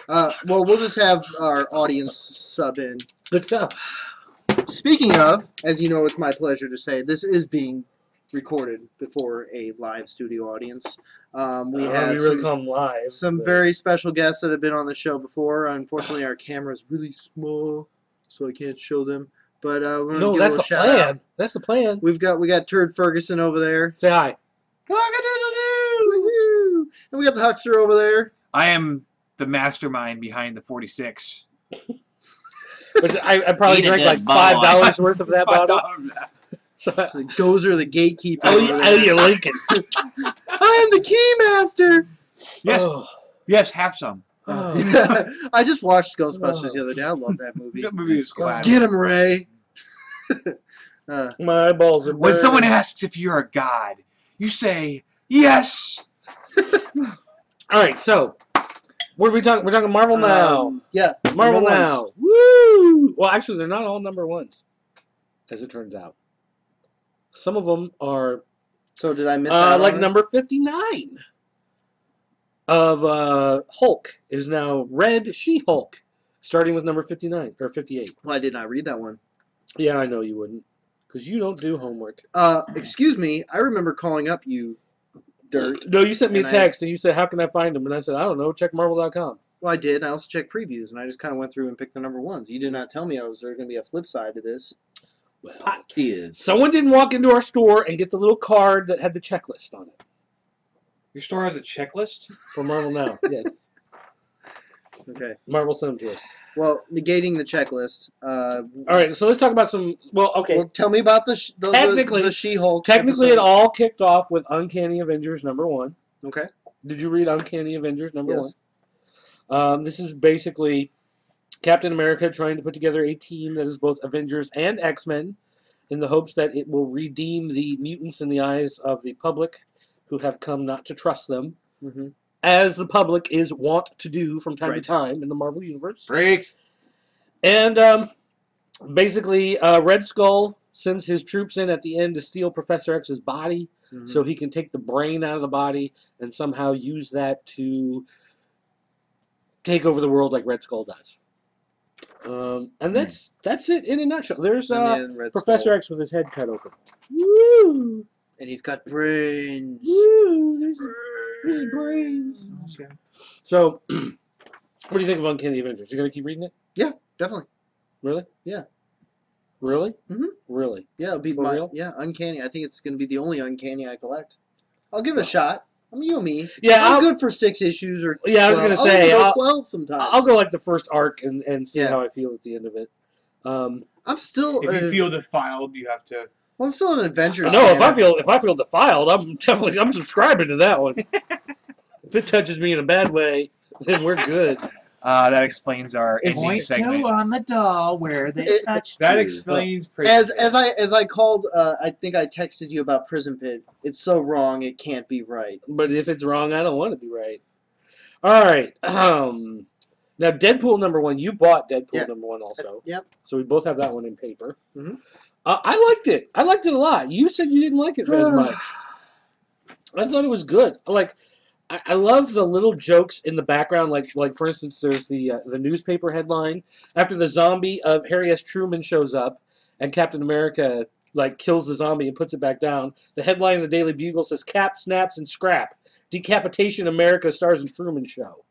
Well, we'll just have our audience sub in. Good stuff. Speaking of, as you know, it's my pleasure to say this is being recorded before a live studio audience. We have we really come live. some but- very special guests that have been on the show before. Unfortunately, our camera is really small, so I can't show them. But we're gonna No, give a that's little the shout plan. out. That's the plan. We got Turd Ferguson over there. Say hi. Woohoo! And we got the Huckster over there. I am the mastermind behind the 46. Which I probably Eat a drank good like bottle. $5 worth of that bottle. So, So Gozer, the gatekeeper. oh, over yeah, there. you Lincoln. I am the Keymaster. Yes, Oh, yes, have some. oh. I just watched Ghostbusters the other day. I love that movie. That movie is classic. Get him, Ray. My eyeballs are When someone burning. asks if you're a god, you say yes. All right, so what are we talking? We're talking Marvel now. Yeah. Marvel number ones. now. Woo! Well, actually, they're not all number ones, as it turns out. Some of them are So did I miss out like on it? number 59 of Hulk is now Red She-Hulk, starting with number 59 or 58. Well, I did not read that one. Yeah, I know you wouldn't, because you don't do homework. Excuse me. I remember calling up you, Dirt. No, you sent me a And text and you said, "How can I find them?" And I said, "I don't know. Check Marvel.com." Well, I did. I also checked previews, and I just kind of went through and picked the number ones. You did not tell me there's going to be a flip side to this. Well, Is someone didn't walk into our store and get the little card that had the checklist on it Your store has a checklist? for Marvel Now. Yes, Okay. Marvel sent them to us. Well, negating the checklist. All right, so let's talk about some. Well, okay. Well, tell me about the Technically- She-Hulk. Technically, it episode. all kicked off with Uncanny Avengers #1. Okay. Did you read Uncanny Avengers Yes. #1? This is basically Captain America trying to put together a team that is both Avengers and X-Men in the hopes that it will redeem the mutants in the eyes of the public who have come not to trust them, Mm-hmm. as the public is wont to do from time Right. to time in the Marvel Universe. freaks. And basically, Red Skull sends his troops in at the end to steal Professor X's body Mm-hmm. so he can take the brain out of the body and somehow use that to take over the world like Red Skull does. And that's it in a nutshell. There's Professor X with his head cut open. Woo! And he's got brains. Woo! There's brains. Okay. So, what do you think of Uncanny Avengers? You gonna keep reading it? Definitely. Really? Yeah. Really? Mhm. Really? Yeah, it'll be For my real? Uncanny. I think it's going to be the only Uncanny I collect. I'll give it a shot. I mean, you and me. Yeah, I'm I'll- good for 6 issues or. Yeah, I was 12. gonna say, I'll even go I'll- 12 sometimes. I'll go like the first arc and see Yeah. how I feel at the end of it. I'm still. If you feel defiled, you have to. Well, I'm still an Avengers. No, fan. if I feel defiled, I'm subscribing to that one. If it touches me in a bad way, then we're good. That explains our It's- ending Point segment. to on the doll where they It- touched That you. explains pretty As I called, I think I texted you about Prison Pit. It's so wrong, it can't be right. But if it's wrong, I don't want to be right. All right. Now, Deadpool #1, you bought Deadpool Yeah. #1 also. Yep. So we both have that one in paper. Mhm. I liked it. I liked it a lot. You said you didn't like it as much. I thought it was good. I love the little jokes in the background. Like for instance, there's the newspaper headline after the zombie of Harry S. Truman shows up, and Captain America kills the zombie and puts it back down. The headline in the Daily Bugle says "Cap, snaps, and scrap. Decapitation America stars in Truman Show."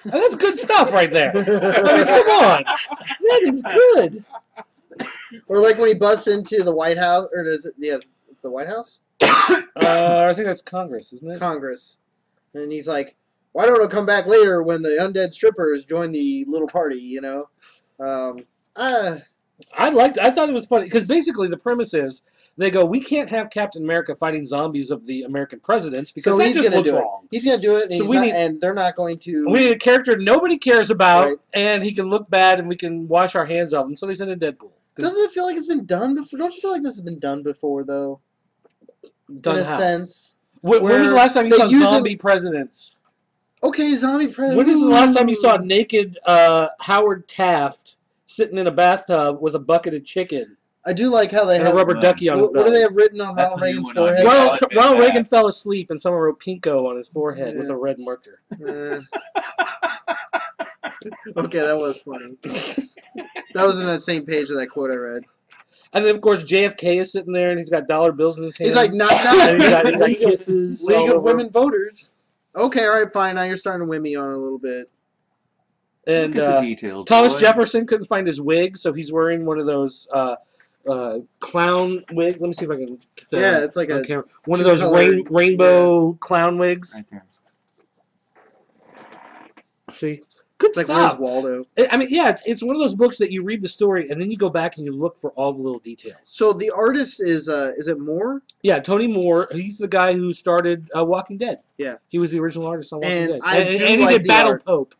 And that's good stuff right there. I mean, come on, that is good. Or like when he busts into the White House, or does it? Yes, it's the White House. I think that's Congress, isn't it? Congress, and he's like, "Why don't I come back later when the undead strippers join the little party?" You know. I thought it was funny because basically the premise is they go, we can't have Captain America fighting zombies of the American presidents because So that he's just gonna looks do it. wrong. He's gonna do it, and, So we need- and they're not going to. We need a character nobody cares about, Right. and he can look bad, and we can wash our hands of him. So they sent in Deadpool. Doesn't it feel like it's been done before? Don't you feel like this has been done before, though? Done in a how? sense. When was the last time you they saw use zombie presidents? Okay, zombie president. When is the last time you saw naked Howard Taft sitting in a bathtub with a bucket of chicken I do like how they and a have. rubber ducky on his What do they belly? have written on That's Ronald a new Reagan's one on forehead? here. Ronald Yeah. Reagan fell asleep, and someone wrote Pinko on his forehead with Yeah. a red marker. Okay, that was funny. That was in that same page of that quote I read. And then, of course, JFK is sitting there, and he's got dollar bills in his hand. He's like, not. And he's got League of- kisses. League all of over. Women Voters. Okay, all right, fine. Now you're starting to win me on a little bit. And Look at the details. Thomas boy. Jefferson couldn't find his wig, so he's wearing one of those clown wigs. Let me see if I can get that Yeah, it's like on a camera. One of those two-colored- rainbow clown wigs. Right there. See? Good It's like stuff. Where's Waldo? I mean, yeah, it's one of those books that you read the story, and then you go back and you look for all the little details. So the artist is it Moore? Yeah, Tony Moore, he's the guy who started Walking Dead. Yeah. He was the original artist on Walking And Dead. I do and he like did the Battle art. Pope.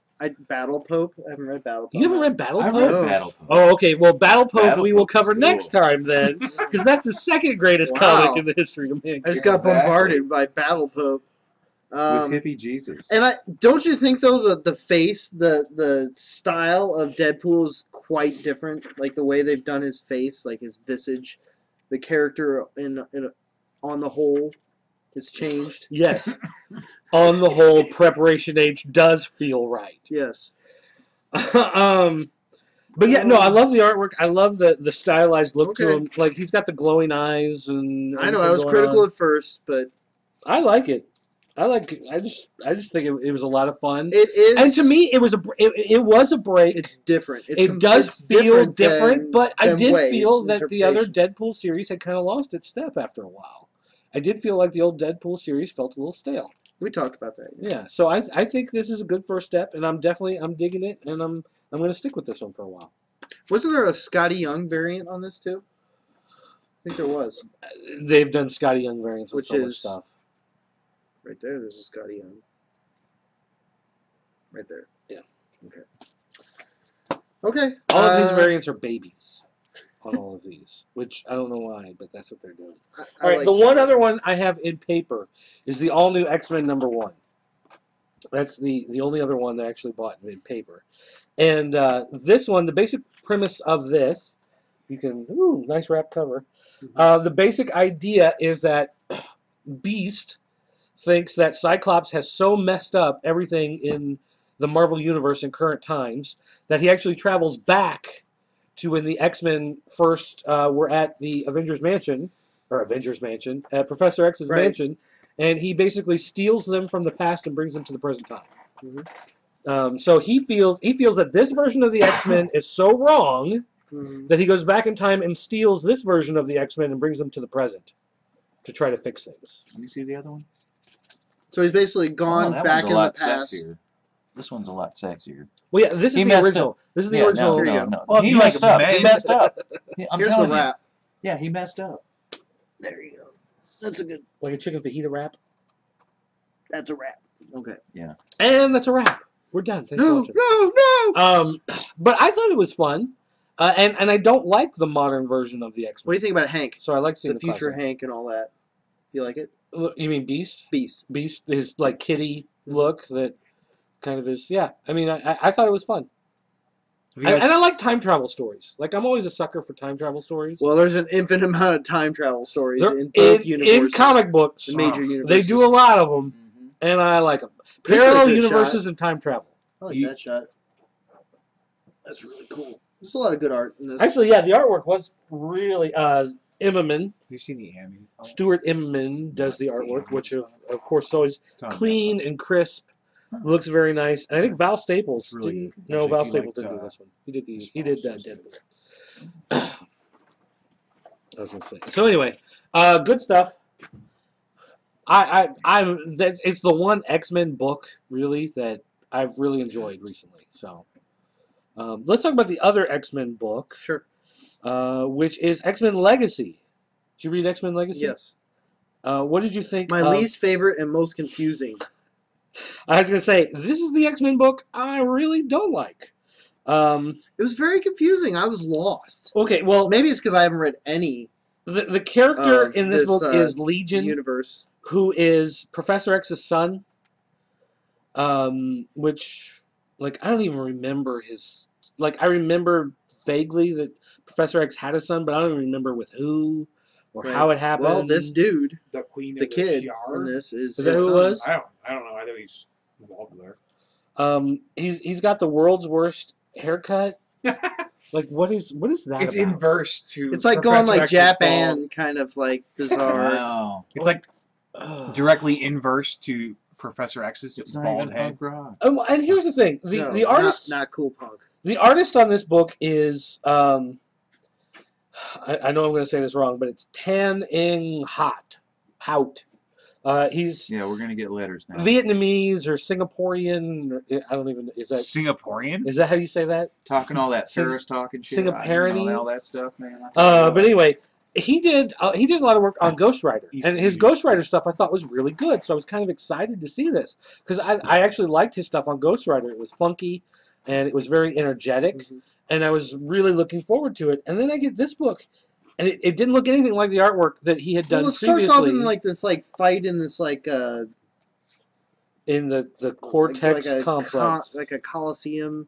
Battle Pope? I haven't read Battle Pope. You haven't read Battle I Pope? read Oh. Battle Pope. Oh, okay. Well, Battle Pope Battle we will Pope is cover cool. next time then, because that's the second greatest Wow. comic in the history of I mankind. just got Exactly. bombarded by Battle Pope. With hippie Jesus. And don't you think though the face, the style of Deadpool is quite different? Like the way they've done his face, like his visage, the character on the whole, has changed. Yes. On the whole, Preparation H does feel right. Yes. But yeah, no, I love the artwork. I love the stylized look to Okay. him. Like he's got the glowing eyes and I know I everything was going critical on. at first, but I like it. I just think it was a lot of fun. it is. And to me, it was a break. it's different. It does it's feel different, than- but I than did Ways feel that the other interpretation. Deadpool series had kind of lost its step after a while. I did feel like the old Deadpool series felt a little stale. We talked about that. Yeah, so I think this is a good first step, and I'm digging it, and I'm going to stick with this one for a while. Wasn't there a Scotty Young variant on this too? I think there was. They've done Scotty Young variants with Which so much is- stuff. Right there, there's a Scotty Young. Right there. Yeah. Okay. All of his variants are babies on all of these, which I don't know why, but that's what they're doing. All right, like the one Scotty. other one I have in paper is the all-new X-Men #1. That's the only other one that I actually bought in paper. And this one, the basic premise of this, if you can, ooh, nice wrap cover. The basic idea is that Beast thinks that Cyclops has so messed up everything in the Marvel Universe in current times that he actually travels back to when the X-Men first were at the Avengers Mansion, at Professor X's Right. mansion, and he basically steals them from the past and brings them to the present time. So he feels that this version of the X-Men is so wrong Mhm. that he goes back in time and steals this version of the X-Men and brings them to the present to try to fix things. Let me see the other one. So he's basically Oh, gone that back one's in a the lot past. sexier. This one's a lot sexier. Well, yeah, this is He the messed original. up. This is the Yeah, original. Here you no, go. no. Well, if He you like messed up. He men- messed up. I'm Here's the telling you. wrap. Yeah, he messed up. There you go. That's a good. Like a chicken fajita wrap. That's a wrap. Okay. And that's a wrap. We're done. Thanks for No, watching. no. But I thought it was fun. And I don't like the modern version of the What X-Men. do you think about Hank? So I like seeing The the future classic. Hank and all that. You like it? You mean Beast? Beast. Beast, his like kitty look that kind of is. Yeah, I mean, I thought it was fun. And I like time travel stories. Like, I'm always a sucker for time travel stories. Well, there's an infinite amount of time travel stories They're in both universes. In comic books, the major universes. they do a lot of them, and I like them. This is a Parallel good universes shot. and time travel. I like that shot. That's really cool. There's a lot of good art in this. Actually, yeah, the artwork was really Immerman. You see the Andy? Stuart Immerman does the artwork, which of course is always clean and crisp. Looks very nice. And I think Val Staples really didn't. good. No, Actually, Val he Staples liked, didn't do this one. He did Deadpool. I was gonna say. So anyway, good stuff. It's the one X-Men book really that I've really enjoyed recently. So let's talk about the other X-Men book. Sure. Which is X-Men Legacy. Did you read X-Men Legacy? Yes. What did you think? My least favorite and most confusing. I was gonna say this is the X-Men book I really don't like. It was very confusing. I was lost. Okay, well, Maybe it's because I haven't read any the character in this book is Legion, universe, who is Professor X's son. Which, like, I don't even remember his. Like, I remember vaguely that Professor X had a son, but I don't even remember with who or how it happened. Well, this dude, The Queen the of kid Shi'ar? in this, is Is that his who it son. was? I don't know. I know he's involved there. He's got the world's worst haircut. Like, what is that? It's about? inverse to. It's like Professor going like X's Japan, bald. kind of like bizarre. Wow. It's like Ugh. directly inverse to Professor X's It's not bald even head. punk rock. And here's the thing: No, the artist, not cool punk. the artist on this book is I know I'm going to say this wrong, but it's Tan Eng Hout. He's Yeah, we're gonna get letters now. Vietnamese or Singaporean. Or, I don't even. Is that Singaporean? Is that how you say that? Talking all that Sing- Paris talking shit. Singaparanies? All that stuff, man. But anyway, he did a lot of work on Ghost Rider, and his Ghost Rider stuff I thought was really good. So I was kind of excited to see this because I actually liked his stuff on Ghost Rider. It was funky, and it was very energetic, and I was really looking forward to it. And then I get this book, and it didn't look anything like the artwork that he had done Well, it starts previously off in like this like fight in this like in the Cortex like a complex. like a coliseum,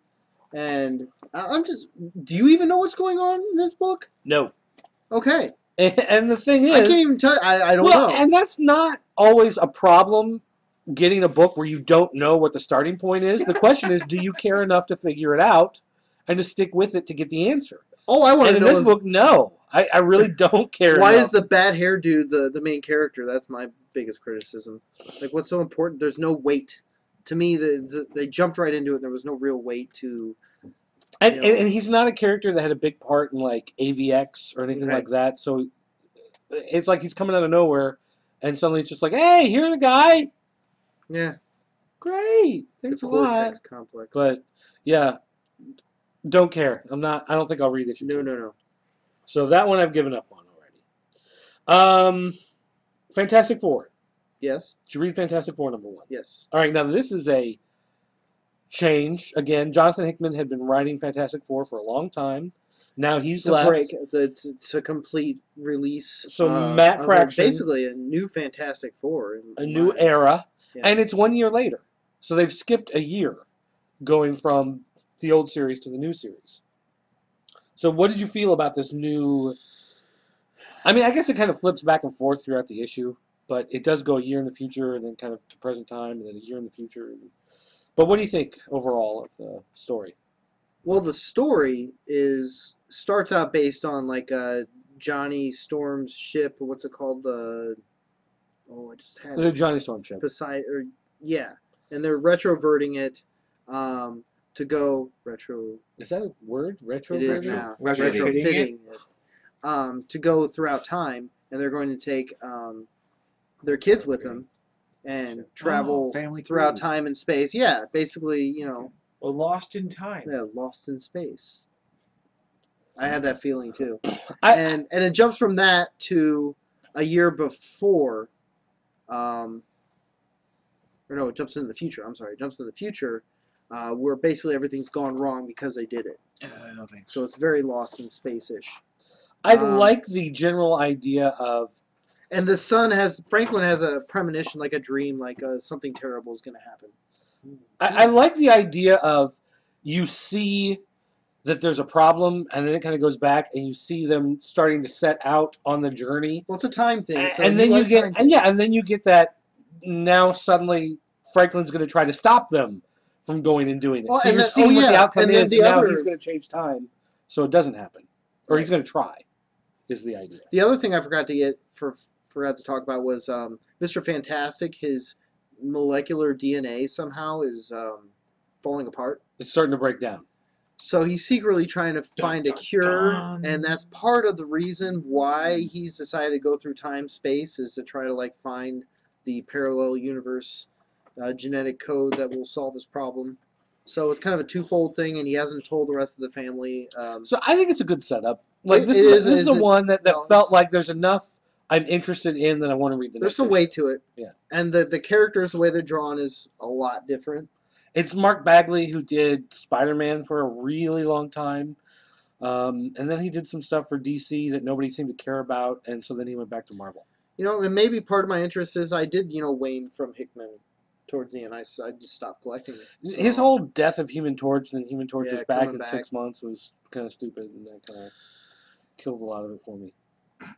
and I'm just. Do you even know what's going on in this book? No. Okay, And the thing is, I can't even tell. I don't well, know. and that's not always a problem. Getting a book where you don't know what the starting point is. The question is, do you care enough to figure it out and to stick with it to get the answer? All I want And to in know this is book, no, I really don't care. why enough. is the bad hair dude the main character? That's my biggest criticism. Like, what's so important? There's no weight. To me, they jumped right into it. There was no real weight to. And he's not a character that had a big part in like AVX or anything Okay. like that. So it's like he's coming out of nowhere, and suddenly it's just like, hey, here's a guy. Yeah, Great, thanks the a lot. Cortex complex. But yeah, don't care. I'm not. I don't think I'll read it. no. So that one I've given up on already. Fantastic Four. Yes, Did you read Fantastic Four #1? yes. All right, now this is a change. Again, Jonathan Hickman had been writing Fantastic Four for a long time. Now he's It's a left. break. It's a complete release. So Matt of Fraction- basically a new Fantastic Four. A new era, Yeah. and it's 1 year later. So they've skipped a year going from the old series to the new series. So what did you feel about this new... I mean, I guess it kind of flips back and forth throughout the issue, but it does go a year in the future and then kind of to present time and then a year in the future. But what do you think overall of the story? Well, the story starts out based on like Johnny Storm's ship. What's it called? I just had The it. Johnny Storm ship. Yeah, and they're retroverting it to go retro. Is that a word? Retro? It is version? now Retrofitting retrofitting it to go throughout time, and they're going to take their kids with them and travel family throughout cruise. time and space. Yeah, basically, Well, Lost in Time. yeah, lost in space. I had that feeling too. I- and it jumps from that to a year before, or no, it jumps into the future. I'm sorry, it jumps into the future, where basically everything's gone wrong because they did it. No thanks. So it's very lost in space-ish. I like the general idea of... And Franklin has a premonition, like a dream, like something terrible is going to happen. I like the idea of you see that there's a problem, and then it kind of goes back, and you see them starting to set out on the journey. Well, it's a time thing. So And then you get, and then you get that now suddenly Franklin's going to try to stop them from going and doing it. Well, so and you're then- seeing what the outcome and then is, the and now other- he's going to change time so it doesn't happen. Or he's going to try, is the idea. The other thing I forgot to talk about was Mr. Fantastic. His molecular DNA somehow is falling apart. It's starting to break down. So he's secretly trying to find a cure, and that's part of the reason why he's decided to go through time space is to try to like find the parallel universe genetic code that will solve his problem. So it's kind of a twofold thing, and he hasn't told the rest of the family. So I think it's a good setup. Like It this is- is the it- one that no, felt it's- like there's enough I'm interested in that I want to read the There's next some issue. weight to it. Yeah. And the characters, the way they're drawn is a lot different. It's Mark Bagley who did Spider-Man for a really long time. And then he did some stuff for DC that nobody seemed to care about, and so then he went back to Marvel. You know, and maybe part of my interest is I did, wane from Hickman towards the end. I just stopped collecting it. So- His whole death of Human Torch, and then Human Torch Yeah, is back coming in back. 6 months was kind of stupid, and that kind of killed a lot of it for me.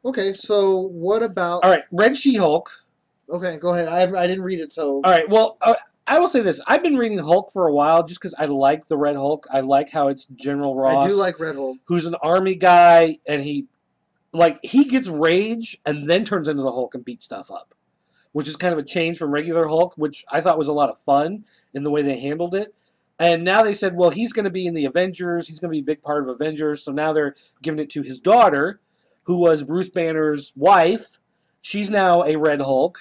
Okay, so what about... All right, Red She-Hulk. Okay, go ahead. I didn't read it, so... All right, well, I will say this. I've been reading Hulk for a while just because I like the Red Hulk. I like how it's General Ross. I do like Red Hulk. Who's an army guy, and he gets rage and then turns into the Hulk and beats stuff up, which is kind of a change from regular Hulk, which I thought was a lot of fun in the way they handled it. And now they said, well, he's going to be in the Avengers. He's going to be a big part of Avengers. So now they're giving it to his daughter, who was Bruce Banner's wife. She's now a Red Hulk.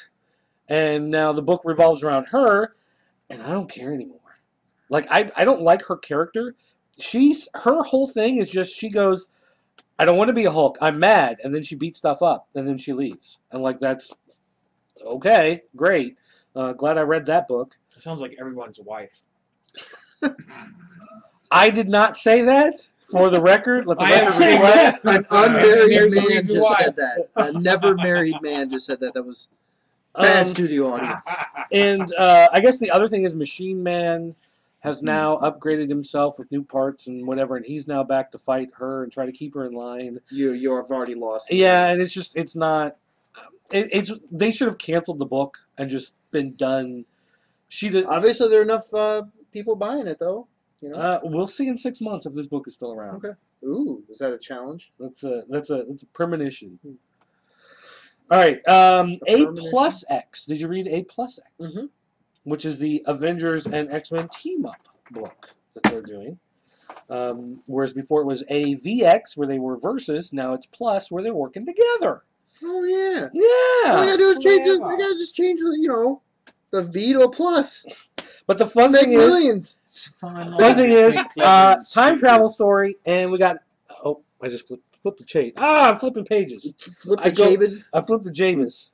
And now the book revolves around her. And I don't care anymore. Like, I don't like her character. Her whole thing is just, she goes, I don't want to be a Hulk. I'm mad. And then she beats stuff up. And then she leaves. And, like, that's okay. Great. Glad I read that book. It sounds like everyone's wife. I did not say that, for the record. Let the I record am saying reflect. An There's unmarried a man reason just why. said that. A never married man just said that. That was bad studio audience. And I guess the other thing is Machine Man has now upgraded himself with new parts and whatever, and he's now back to fight her and try to keep her in line. You have already lost me. Yeah, and it's not. They should have canceled the book and just been done. She did. Obviously, there are enough people buying it, though. You know. We'll see in 6 months if this book is still around. Okay. Ooh, is that a challenge? That's a premonition. All right, A premonition? plus X. Did you read A plus X? Mhm. Which is the Avengers and X-Men team up book that they're doing. Whereas before it was AVX where they were versus. Now it's plus where they're working together. Oh yeah. Yeah. All I gotta do is change it. Clever. I gotta just change the V to a plus. But the fun Make thing is, millions. It's fun. fun thing is, time Stupid. travel story, and we got. Oh, I just flipped the page. I'm flipping pages. Flip I the go- Jabez. I flipped the Javis.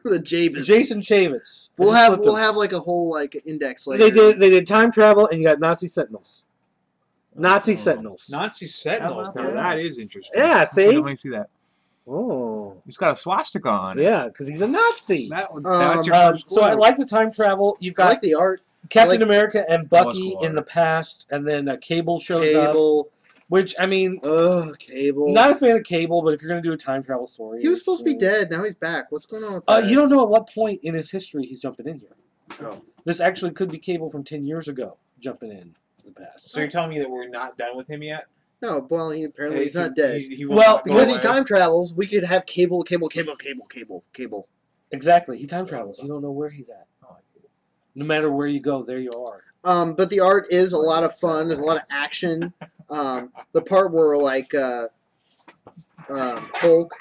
The Jabez. Jason Chavis. I We'll just have flipped him. like a whole like index later. They did time travel, and you got Nazi Sentinels. Nazi Sentinels. Nazi Sentinels. How about Now that? that is interesting. Yeah, see? Let me see that. Oh, He's got a swastika on it. yeah, because he's a Nazi. That's your first So I clue. like the time travel. You've I got like the art. Captain like- America and That was Bucky cool in the art. past, and then Cable shows up. Cable. Which I mean, Cable. not a fan of Cable, but if you're gonna do a time travel story, He was supposed to be it's, dead. Now he's back. What's going on with that? You don't know at what point in his history he's jumping in here. Oh. This actually could be Cable from 10 years ago jumping in the past. So you're telling me that we're not done with him yet? No, well, apparently he's not dead. He will Well, not go Because he away. time travels, we could have cable. Exactly, he time travels. You don't know where he's at. No matter where you go, there you are. But the art is a lot of fun. There's a lot of action. The part where like Hulk,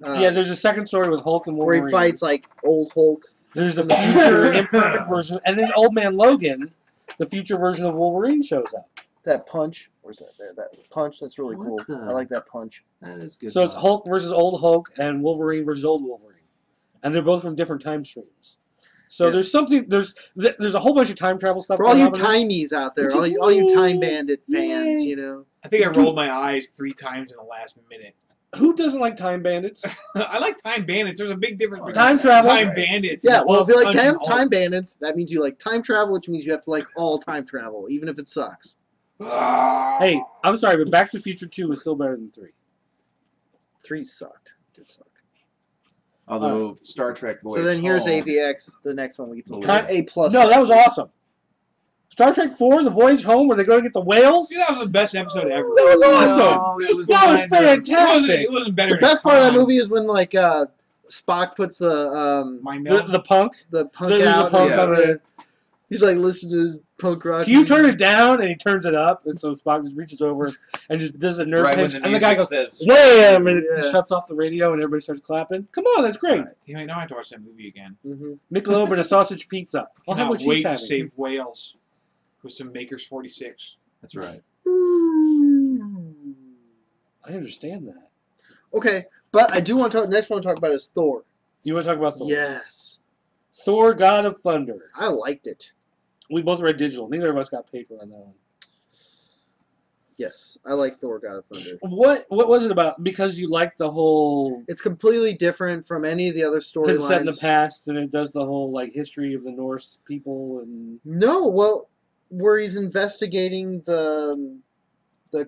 Yeah, there's a second story with Hulk and where Wolverine. he fights like old Hulk. There's the future imperfect version, and then Old Man Logan, the future version of Wolverine, shows up. That punch. Where's that? There, that punch. That's really cool. What the- I like that punch. That is good. So it's fun. Hulk versus old Hulk and Wolverine versus old Wolverine, and they're both from different time streams. So Yeah. there's something there's a whole bunch of time travel stuff. For all you going on in this. timies out there, Which is all you Time yay, Bandit fans, yay. you know. I think I rolled my eyes 3 times in the last minute. Who doesn't like Time Bandits? I like Time Bandits. There's a big difference between Time travel. Time Bandits. Yeah, and well, if you like Punch and time Hulk. Bandits, that means you like time travel, which means you have to like all time travel, even if it sucks. Hey, I'm sorry, but Back to the Future 2 is still better than 3. 3 sucked. Did suck. Although Star Trek Voyage So then here's Home, AVX, the next one we get to look Kind- at. A+. No, that was awesome. Star Trek 4, The Voyage Home, where they go to get the whales. See, that was the best episode ever. That was awesome. No, it was That was kind of- fantastic. It wasn't better. The best part of that movie is when like Spock puts the My mill. The punk. punk There's a out. punk and, on it. He's like listening to his punk rock. Can you turn it down? And he turns it up, and so Spock just reaches over and just does a nerve right when pinch, the and the guy music goes, says, "Wham!" and Yeah. it shuts off the radio, and everybody starts clapping. Come on, that's great. Right. Damn it, now I have to watch that movie again. Michelob and a sausage pizza. I'll have Cannot what she's wait to having. save whales with some Makers 46. That's right. I understand that. Okay, but I do want to talk. Next one to talk about is Thor. You want to talk about Thor? Yes, Thor, God of Thunder. I liked it. We both read digital. Neither of us got paper on that one. Yes, I like Thor: God of Thunder. What was it about? Because you like the whole. It's completely different from any of the other Because it's set in the storylines. past, and it does the whole like history of the Norse people, and No, well, where he's investigating the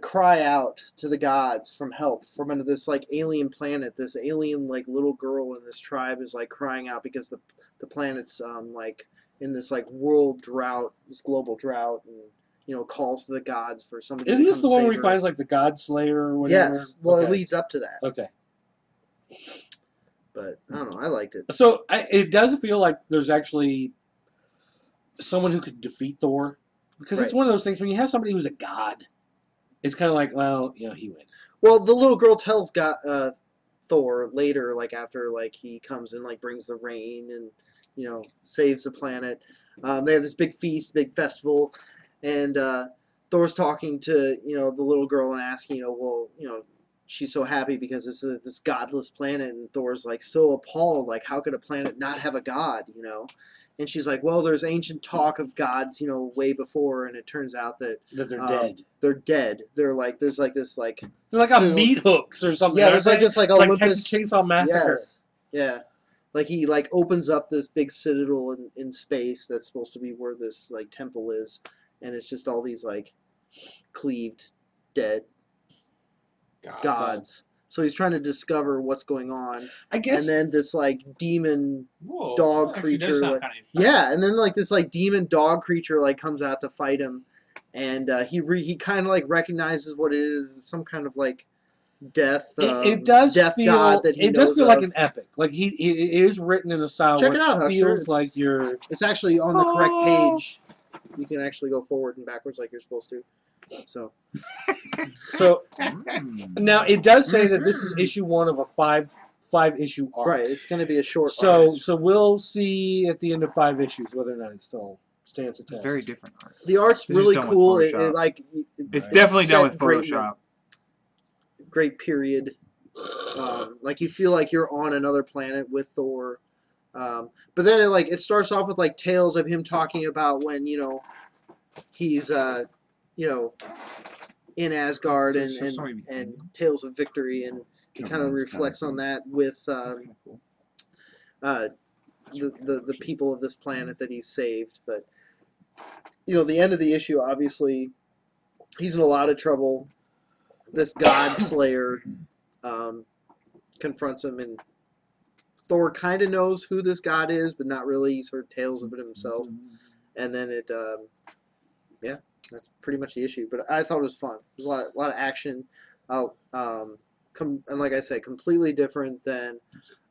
cry out to the gods from help from into this like alien planet. This alien like little girl in this tribe is like crying out because the planet's like in this like world drought, this global drought, and you know calls to the gods for somebody. isn't to this come the one save where he her. finds like the God Slayer or whatever? Yes, well, Okay. it leads up to that, Okay. but I don't know. I liked it. So it does feel like there's actually someone who could defeat Thor, because it's Right. one of those things when you have somebody who's a god, it's kind of like, well, you know, he wins. Well, the little girl tells Thor later, like after like he comes and like brings the rain and you know saves the planet. They have this big feast, big festival, and Thor's talking to you know the little girl and asking well she's so happy because it's this godless planet, and Thor's like so appalled, like how could a planet not have a god, And she's like, well, there's ancient talk of gods, way before, and it turns out that That they're dead. they're dead. They're like there's like this like They're like on so- meat hooks or something. yeah, aren't there's like they? this like It's like Olympus. Texas Chainsaw Massacre. Yes. Yeah. Like he like opens up this big citadel in space that's supposed to be where this like temple is, and it's just all these like cleaved dead gods. So he's trying to discover what's going on, I guess. and then this like demon Whoa, dog that actually does creature, sound like- kinda interesting. yeah, and then like this like demon dog creature like comes out to fight him, and he kind of like recognizes what it is, some kind of like death. It does death feel. god that he It does knows feel like of. an epic. Like it is written in a style Check where it out, Huckster. feels It's- like you're. It's actually on the correct Oh. page. You can actually go forward and backwards like you're supposed to. So So Mm. now it does say that this is issue 1 of a five issue arc. right, it's going to be a short. So arc. so we'll see at the end of 5 issues whether or not it still stands the It's test. very different art. the art's This is really done with cool. It, Photoshop. like It's definitely set done with great- Photoshop. Great period. Like you feel like you're on another planet with Thor. But then it starts off with like tales of him talking about when he's in Asgard So- and so sorry, and tales of victory, and he kind of Everyone's reflects kinda on that with That's kinda cool. the people of this planet that he's saved. But the end of the issue, obviously, he's in a lot of trouble. This God Slayer confronts him, and Thor kind of knows who this god is, but not really. He's heard tales of it himself, and then that's pretty much the issue. But I thought it was fun. There's a lot of action. And like I said, completely different than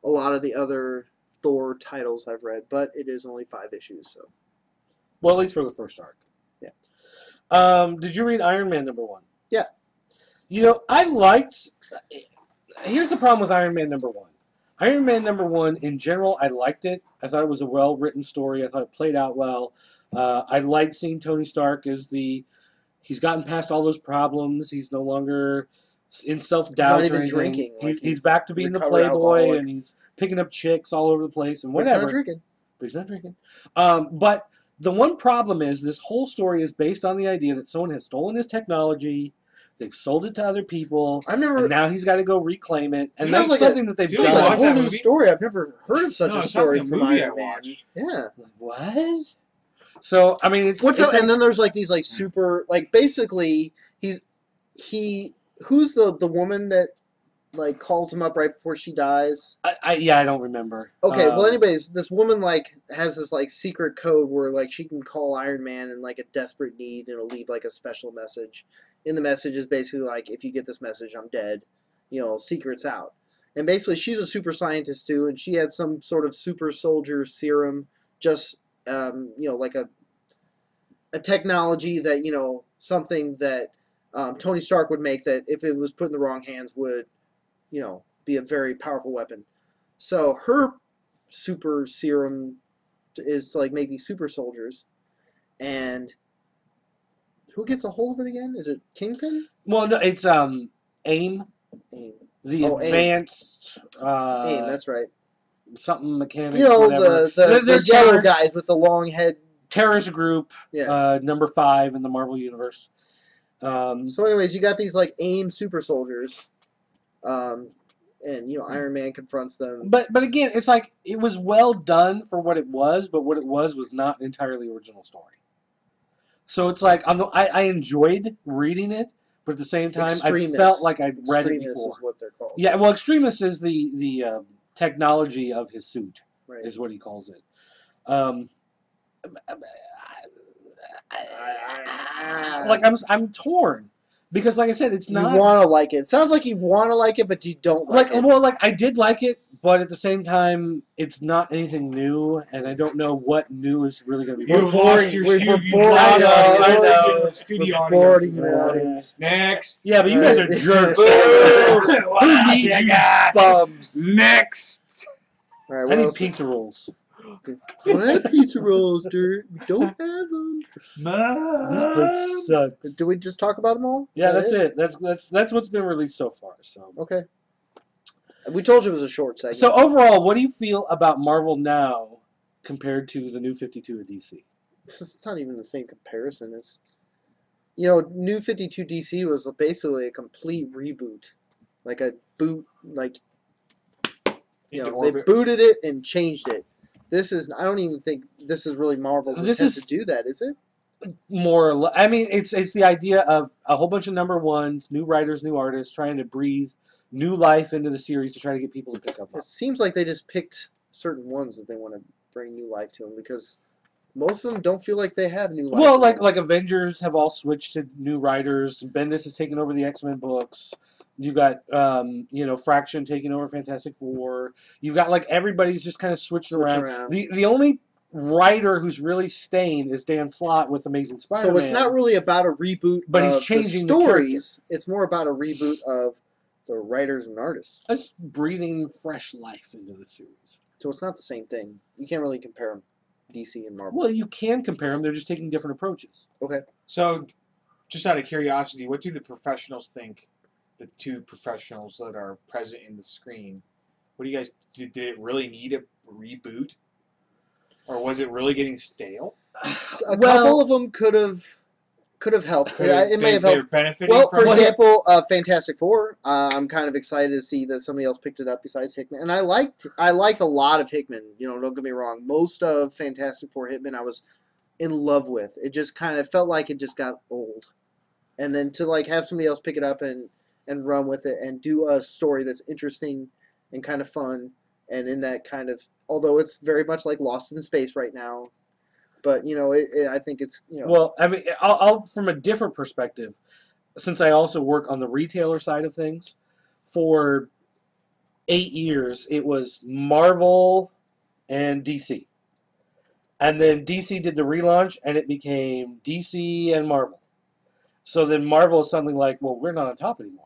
a lot of the other Thor titles I've read. But it is only 5 issues, so Well, at least for the first arc. Yeah. Did you read Iron Man #1? Yeah. I liked. Here's the problem with Iron Man #1. Iron Man #1 in general, I liked it. I thought it was a well-written story. I thought it played out well. I liked seeing Tony Stark as he's gotten past all those problems. He's no longer in self-doubt. He's not or even anything. drinking. Like, He's back to being the recovered playboy, alcoholic. and he's picking up chicks all over the place and But he's whatever. not drinking. But he's not drinking. But the one problem is this whole story is based on the idea that someone has stolen his technology, they've sold it to other people, I've never. and now he's got to go reclaim it. And Sounds that's like something that they've You Sounds didn't like a watch done. whole that new movie? story. I've never heard of such No, a it sounds story like a from movie Iron I Man. watched. Yeah. What? So I mean, What's up? And then there's like these like super like basically who's the woman that like calls him up right before she dies? I don't remember. Okay, well anyways, this woman like has this like secret code where like she can call Iron Man in like a desperate need and it'll leave like a special message. In the message is basically like if you get this message, I'm dead. You know, secret's out. And basically she's a super scientist too, and she had some sort of super soldier serum, just you know, like a technology that, you know, something that Tony Stark would make that if it was put in the wrong hands would, you know, be a very powerful weapon. So her super serum is to like make these super soldiers, and who gets a hold of it again? Is it Kingpin? Well, no, it's AIM, AIM. the Oh, AIM. Advanced AIM, that's right. something mechanics. You know, whatever. the yellow guys with the long head. Terrorist group, Yeah. number 5 in the Marvel universe. So, anyways, you got these like AIM super soldiers, and you know Iron Man confronts them. But again, it's like it was well done for what it was, but what it was not an entirely original story. So it's like I enjoyed reading it, but at the same time, I felt like I'd read it before. Is what they're called. Yeah, well, Extremis is the technology of his suit, right. Is what he calls it. Like I'm torn because, like I said, it's not. You want to like it. It sounds like you want to like it, but you don't like it. Well, like I did like it, but at the same time, it's not anything new, and I don't know what new is really going to be. We're boring. We're boring. I know. Studio boring the audience. Next. Yeah, but you guys are jerks. Who needs you bums? Next. All right, I what need else? pizza rolls. We don't have pizza rolls, dude. We don't have them. This place sucks. Did we just talk about them all? Yeah, that's it. That's what's been released so far. So okay. We told you it was a short segment. So overall, what do you feel about Marvel now compared to the New 52 at DC? This is not even the same comparison. It's, you know, New 52 DC was basically a complete reboot, like a boot, like, you know, they booted it and changed it. This is, I don't even think this is really Marvel's intent to do that, is it? More or less. I mean, it's the idea of a whole bunch of number ones, new writers, new artists, trying to breathe new life into the series to try to get people to pick up on. It seems like they just picked certain ones that they want to bring new life to them because most of them don't feel like they have new life. Well, like Avengers have all switched to new writers. Bendis has taken over the X-Men books. You've got, you know, Fraction taking over Fantastic Four. You've got, like, everybody's just kind of switched around. The only writer who's really staying is Dan Slott with Amazing Spider-Man. So it's not really about a reboot but of he's changing the stories. It's more about a reboot of the writers and artists. That's breathing fresh life into the series. So it's not the same thing. You can't really compare them, DC and Marvel. Well, you can compare them. They're just taking different approaches. Okay. So, just out of curiosity, what do the professionals think? The two professionals that are present in the screen. What do you guys? Did it really need a reboot, or was it really getting stale? A couple of them could have helped. It may have helped. Benefiting Well, from for it? example, Fantastic Four. I'm kind of excited to see that somebody else picked it up besides Hickman, and I liked a lot of Hickman. You know, don't get me wrong. Most of Fantastic Four Hickman I was in love with. It just kind of felt like it just got old, and then to like have somebody else pick it up and run with it and do a story that's interesting and kind of fun and in that kind of, although it's very much like Lost in Space right now, but you know, I think it's, you know. Well, I mean, I'll from a different perspective, since I also work on the retailer side of things, for 8 years it was Marvel and DC. And then DC did the relaunch and it became DC and Marvel. So then Marvel is suddenly like, well, we're not on top anymore.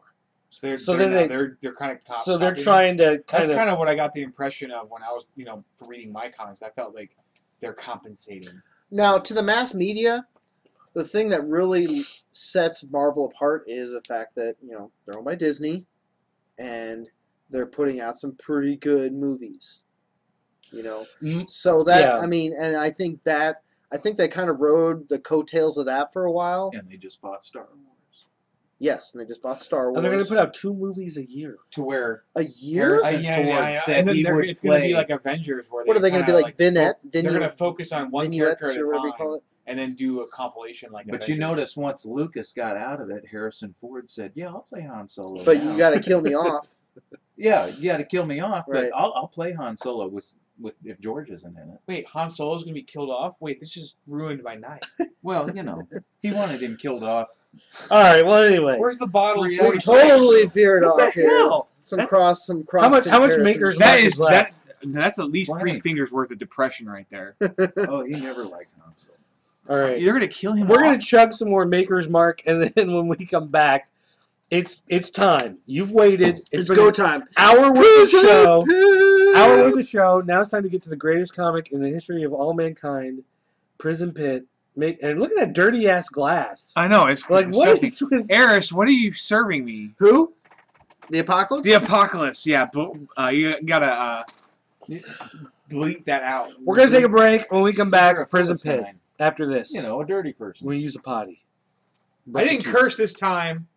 They're kind of so they're trying to That's kind of what I got the impression of when I was, you know, for reading my comics. I felt like they're compensating. Now, to the mass media, the thing that really sets Marvel apart is the fact that, you know, they're owned by Disney and they're putting out some pretty good movies. You know, so that, yeah. I mean, and I think they kind of rode the coattails of that for a while. And they just bought Star Wars. Yes, and they just bought Star Wars. And they're going to put out 2 movies a year. To where a year. Harrison Ford said And then he would it's going to play. be like Avengers, where What are they going to be like? Vignette? They're going to focus on one character at or a whatever you time, call it. and then do a compilation like. But Avengers. you notice once Lucas got out of it, Harrison Ford said, "Yeah, I'll play Han Solo." But now." you got to kill me off. Yeah, you got to kill me off, Right. but I'll play Han Solo with if George isn't in it. Wait, Han Solo's going to be killed off? Wait, this just ruined my night. Well, he wanted him killed off. All right. Well, anyway. Where's the bottle? Three of hours. 46? Totally veered What off the here. hell? Some That's- cross. How much comparison. Maker's That Mark is is left? that's at least 3 Why? fingers worth of depression right there. Oh, he never liked Han Solo. All right. You're going to kill him. We're off? going to chug some more Maker's Mark, and then when we come back, it's time. You've waited. It's been go an time. hour worth of show. Prison Hour Pit. worth of show. Now it's time to get to the greatest comic in the history of all mankind, Prison Pit. And look at that dirty ass glass. I know it's Like what disgusting. is with Eris, what are you serving me? Who? The Apocalypse? The Apocalypse. Yeah, but you gotta delete that out. We're gonna take a break. When we come back, You're a Prison Pit. Philistine. After this, A dirty person. we use a potty. I didn't curse this time.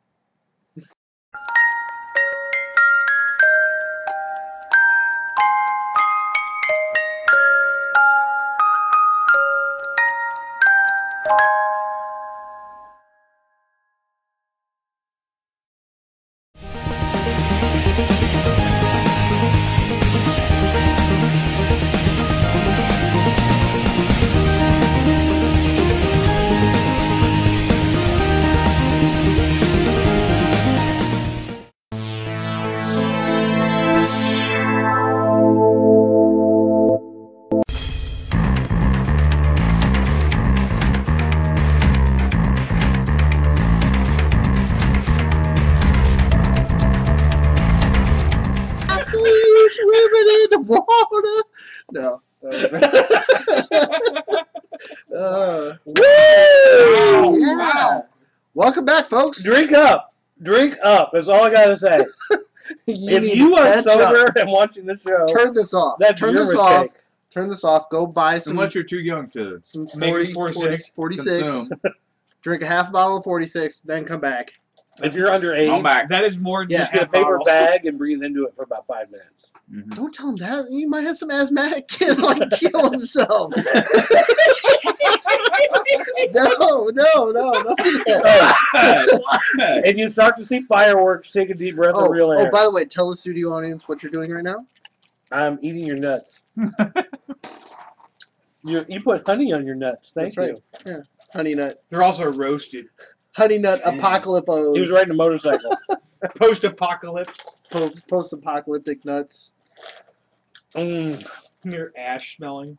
I saw you swimming in the water. No. Woo! Yeah. Wow. Welcome back, folks. Drink up. Drink up. That's all I gotta say. If need you to are catch sober up. and watching the show, Turn this off. that's Turn your this mistake. off. Turn this off. Go buy some. Unless you're too young to some Maker's 46. 46. consume. Drink a half bottle of 46, then come back. If you're underage, I'm back. That is more than Yeah. just just get a paper bag and breathe into it for about 5 minutes. Mhm. Don't tell him that. You might have some asthmatic kid like kill himself. No, don't do that. If you start to see fireworks, take a deep breath of real air. Oh, by the way, tell the studio audience what you're doing right now. I'm eating your nuts. You put honey on your nuts. Thank That's you. right. Honey nut. They're also roasted. Honey nut Damn. apocalypse. He was riding a motorcycle. Post-apocalypse. Post-apocalyptic nuts. Mere ash smelling.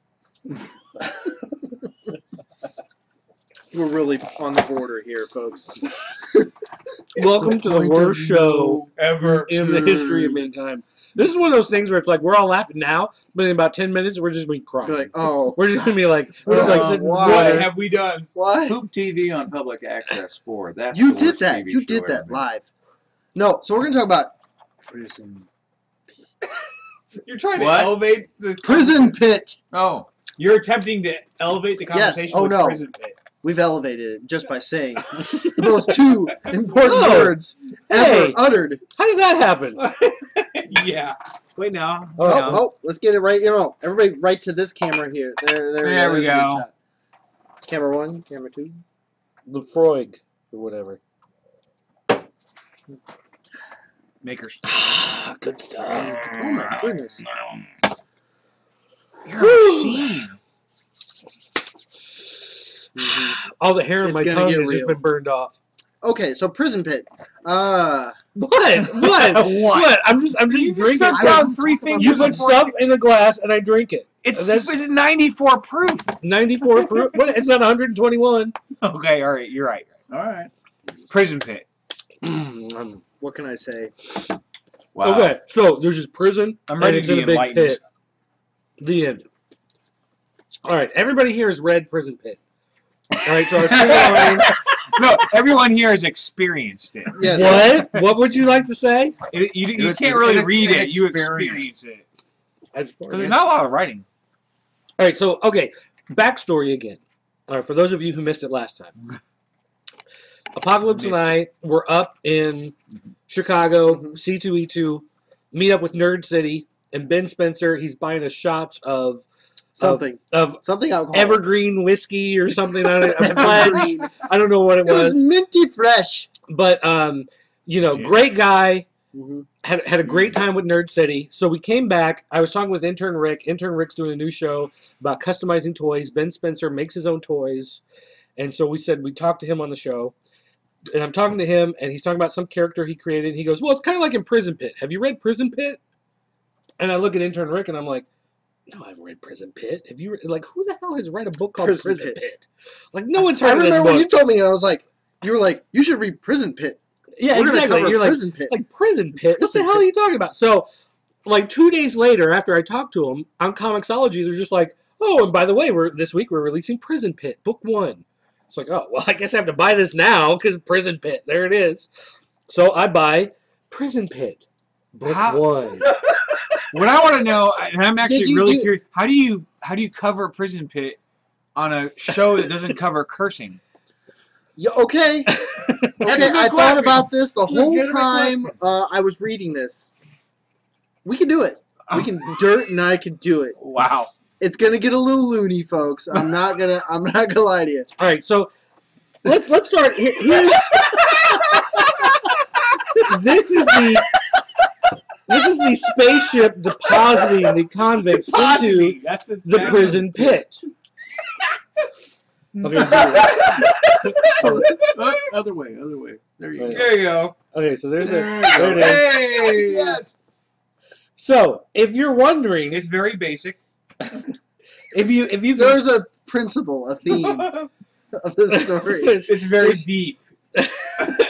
We're really on the border here, folks. Welcome to the Point worst of show Ever. in the history of mankind. This is one of those things where it's like we're all laughing now, but in about 10 minutes we're just gonna be crying. You're like, oh, We're just gonna be like, we're just like Oh, sitting why? What there. have we done? why? Poop TV on public access 4. That's You the did worst that. TV You show did that ever made. live. No, so we're gonna talk about prison. You're trying What? to elevate the Prison Pit. Oh, You're attempting to elevate the Yes. conversation Oh, with no. Prison Pit. We've elevated it just by saying those two important Oh. words ever Hey. uttered. How did that happen? Yeah. Wait now. Oh, Oh, oh, let's get it right. Everybody, right to this camera here. There There we There's a good go. shot. Camera 1, camera 2. The Freud or whatever. Makers. Good stuff. Oh my goodness. You're a machine. All the hair on It's my gonna tongue get has just real. been burned off. Okay, so Prison Pit. What? What? I'm just You just drinking. sucked down 3 fingers. You put before stuff in a glass and I drink it. It's That's- 94 proof. 94 proof. What? It's not 121. Okay, all right, you're right. all right. Prison Pit. What can I say? Wow. Okay, so there's this prison I'm and ready it's to in be a big enlightened. pit. The end. All right, everybody here has read Prison Pit. All right, so our studio audience. No, everyone here has experienced it. Yes. What? What would you like to say? You It's can't really an read it. You experience. experience it. I just, Because there's not a lot of writing. All right, so, okay, backstory again. All right, for those of you who missed it last time. Apocalypse and I were up in Chicago, Mhm. C2E2, meet up with Nerd City, and Ben Spencer, he's buying us shots of Something alcohol. evergreen whiskey or something. I don't, Evergreen. Fledge. I don't know what it It was was. minty fresh. But, great guy. Mm-hmm. Had a great time with Nerd City. So we came back. I was talking with Intern Rick. Intern Rick's doing a new show about customizing toys. Ben Spencer makes his own toys. And so we said we'd talk to him on the show. And I'm talking to him, and he's talking about some character he created. He goes, well, it's kind of like in Prison Pit. Have you read Prison Pit? And I look at Intern Rick, and I'm like, no, I haven't read Prison Pit. Have you like, who the hell has read a book called Prison Pit? Like, no one's heard of this book. I remember when you told me, I was like, you were like, you should read Prison Pit. Yeah, We're exactly. You're Prison Pit. Like, Prison Pit? What the Prison hell Pit. are you talking about? So, like, 2 days later, after I talked to him, on Comixology, they're just like, oh, and by the way, this week we're releasing Prison Pit, book 1. It's like, oh, well, I guess I have to buy this now, because Prison Pit, there it is. So I buy Prison Pit, book 1. What I want to know, and I'm actually really curious, how do you cover Prison Pit on a show that doesn't cover cursing? Yeah, okay. Okay, I thought about this the whole time I was reading this. We can do it. We can. Dirt and I can do it. Wow. It's gonna get a little loony, folks. I'm not gonna lie to you. All right, so let's start. Here's this is the spaceship depositing the convicts into the prison pit. Okay, Other way. There you go. There you go. okay, so there it is. Hey, yes. So, if you're wondering, It's very basic. if you There's a principle, a theme of this story. It's very deep.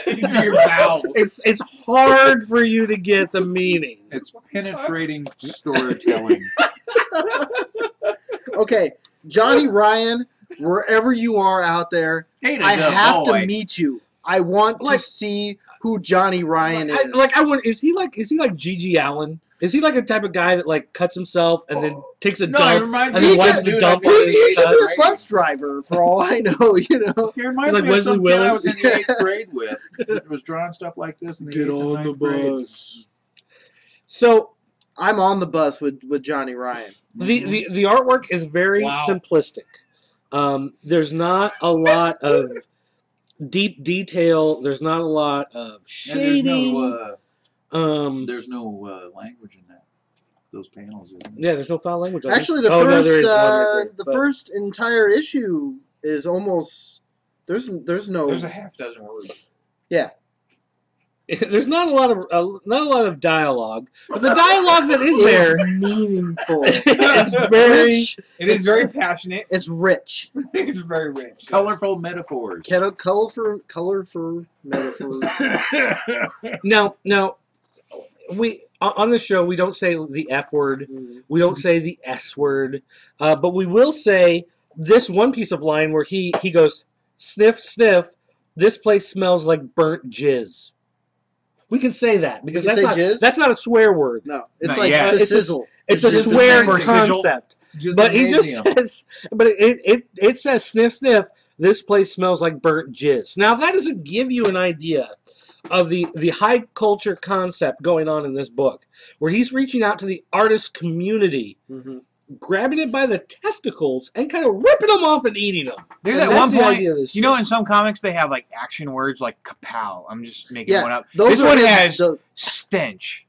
Into your bowels. it's hard for you to get the meaning. It's penetrating storytelling. Okay, Johnny Ryan, wherever you are out there, Hey, I have to meet you. I want to see who Johnny Ryan is. I want. Is he like Gigi Allen? Is he like a type of guy that like cuts himself and then takes a dump and then wipes the dump on his He could be cuts? a bus driver, for all I know. You know. He reminds Like me of Wesley some kid I Willis. was in the 8th grade with. It was drawing stuff like this in the 8th and 9th grade. So I'm on the bus with Johnny Ryan. the artwork is very simplistic. There's not a lot of deep detail. There's not a lot of shading. There's no language in that. Those panels. Yeah, there's no foul language. Actually, the first entire issue is almost there's no There's a half dozen words. Yeah. There's not a lot of dialogue, but the dialogue that is there meaningful. it's very Rich. It is very passionate. It's rich. It's very rich. Colorful metaphors. Colorful metaphors. Now we on the show we don't say the F word, we don't say the S word, but we will say this one piece of line where he goes, sniff, sniff, this place smells like burnt jizz. We can say that because that's not a swear word. No, it's Not like yet. the sizzle. It's a just swear a concept. But he just says, but it says sniff, sniff, this place smells like burnt jizz. Now that doesn't give you an idea of the high culture concept going on in this book, where he's reaching out to the artist community, grabbing it by the testicles and kind of ripping them off and eating them. There's at one point, you know, in some comics they have like action words like kapow. I'm just making one up. This one has stench.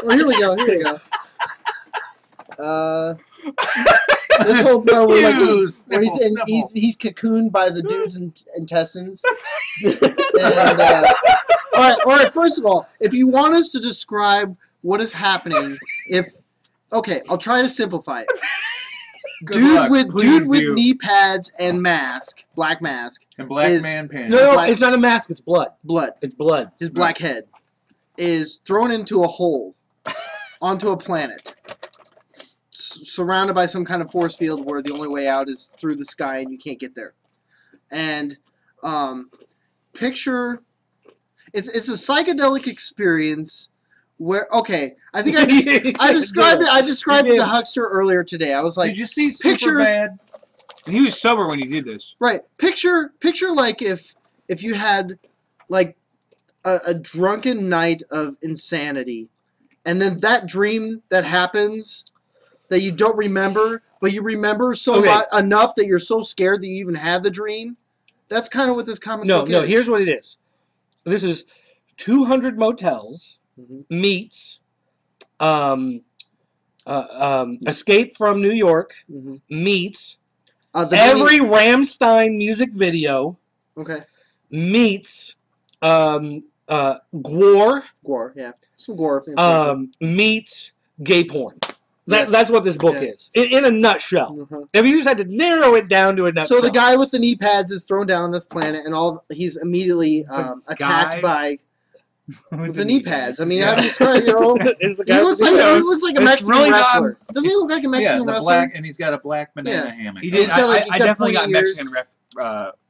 Well, here we go. This whole part where he's cocooned by the dude's intestines. And, all right. First of all, if you want us to describe what is happening, I'll try to simplify it. Dude with knee pads and mask, black mask, and black man pants. No, it's not a mask. It's blood. It's blood. His black head is thrown into a hole onto a planet, surrounded by some kind of force field where the only way out is through the sky and you can't get there. And picture it's a psychedelic experience where I think I described it to Huckster earlier today. I was like, did you see Superbad? And he was sober when he did this. Right. Picture like if you had like a drunken night of insanity, and then that dream that happens that you don't remember, but you remember enough that you're so scared that you even had the dream. That's kind of what this comic book is. No, here's what it is. This is 200 motels meets Escape from New York meets every Rammstein music video meets Gore, yeah, some Gore meets gay porn. That's what this book is, in a nutshell. If you just had to narrow it down to a nutshell. So the guy with the knee pads is thrown down on this planet, and he's immediately attacked by with the knee pads. I mean, how do you describe? He looks like a Mexican wrestler. Doesn't he look like a Mexican wrestler? Black, and he's got a black banana hammock. I definitely got Mexican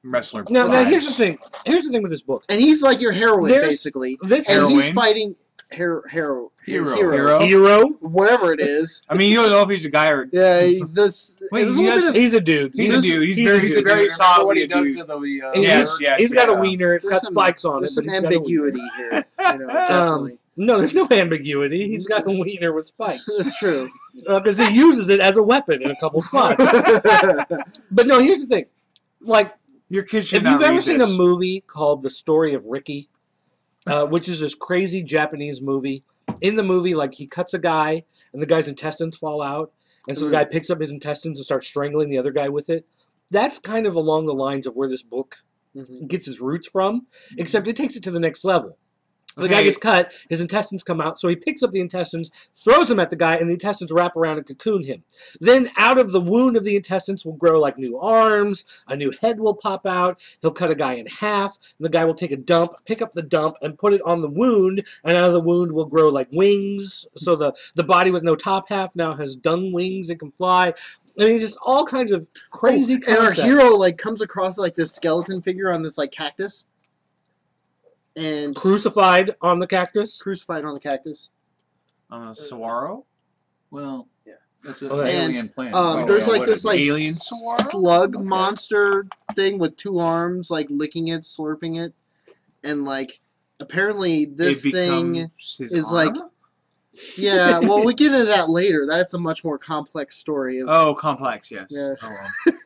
wrestler. Now here's the thing. Here's the thing with this book. And he's like your heroine, basically. And he's fighting hero, whatever it is. I mean, you don't know if he's a guy or he's a dude. He's a very solid. What he does to the he's got a wiener. It's got spikes on it. There's some ambiguity here. Definitely. No, there's no ambiguity. He's got a wiener with spikes. That's true. Because he uses it as a weapon in a couple spots. But no, here's the thing. Like, your kids should if you've ever seen a movie called The Story of Ricky, which is this crazy Japanese movie. In the movie, like, he cuts a guy, and the guy's intestines fall out, and so the guy picks up his intestines and starts strangling the other guy with it. That's kind of along the lines of where this book gets his roots from, except it takes it to the next level. The guy gets cut, his intestines come out, so he picks up the intestines, throws them at the guy, and the intestines wrap around and cocoon him. Then out of the wound of the intestines will grow like new arms, a new head will pop out, he'll cut a guy in half, and the guy will take a dump, pick up the dump, and put it on the wound, and out of the wound will grow like wings, so the body with no top half now has dung wings, it can fly. I mean, just all kinds of crazy concepts. And our hero, like, comes across, like, this skeleton figure on this, like, cactus. And crucified on the cactus. Saguaro? Well, yeah, that's an and, alien plant. There's like this like alien slug monster thing with 2 arms, like licking it, slurping it, and like apparently this thing is like. Yeah, well, we get into that later. That's a much more complex story. Complex, yes. Yeah.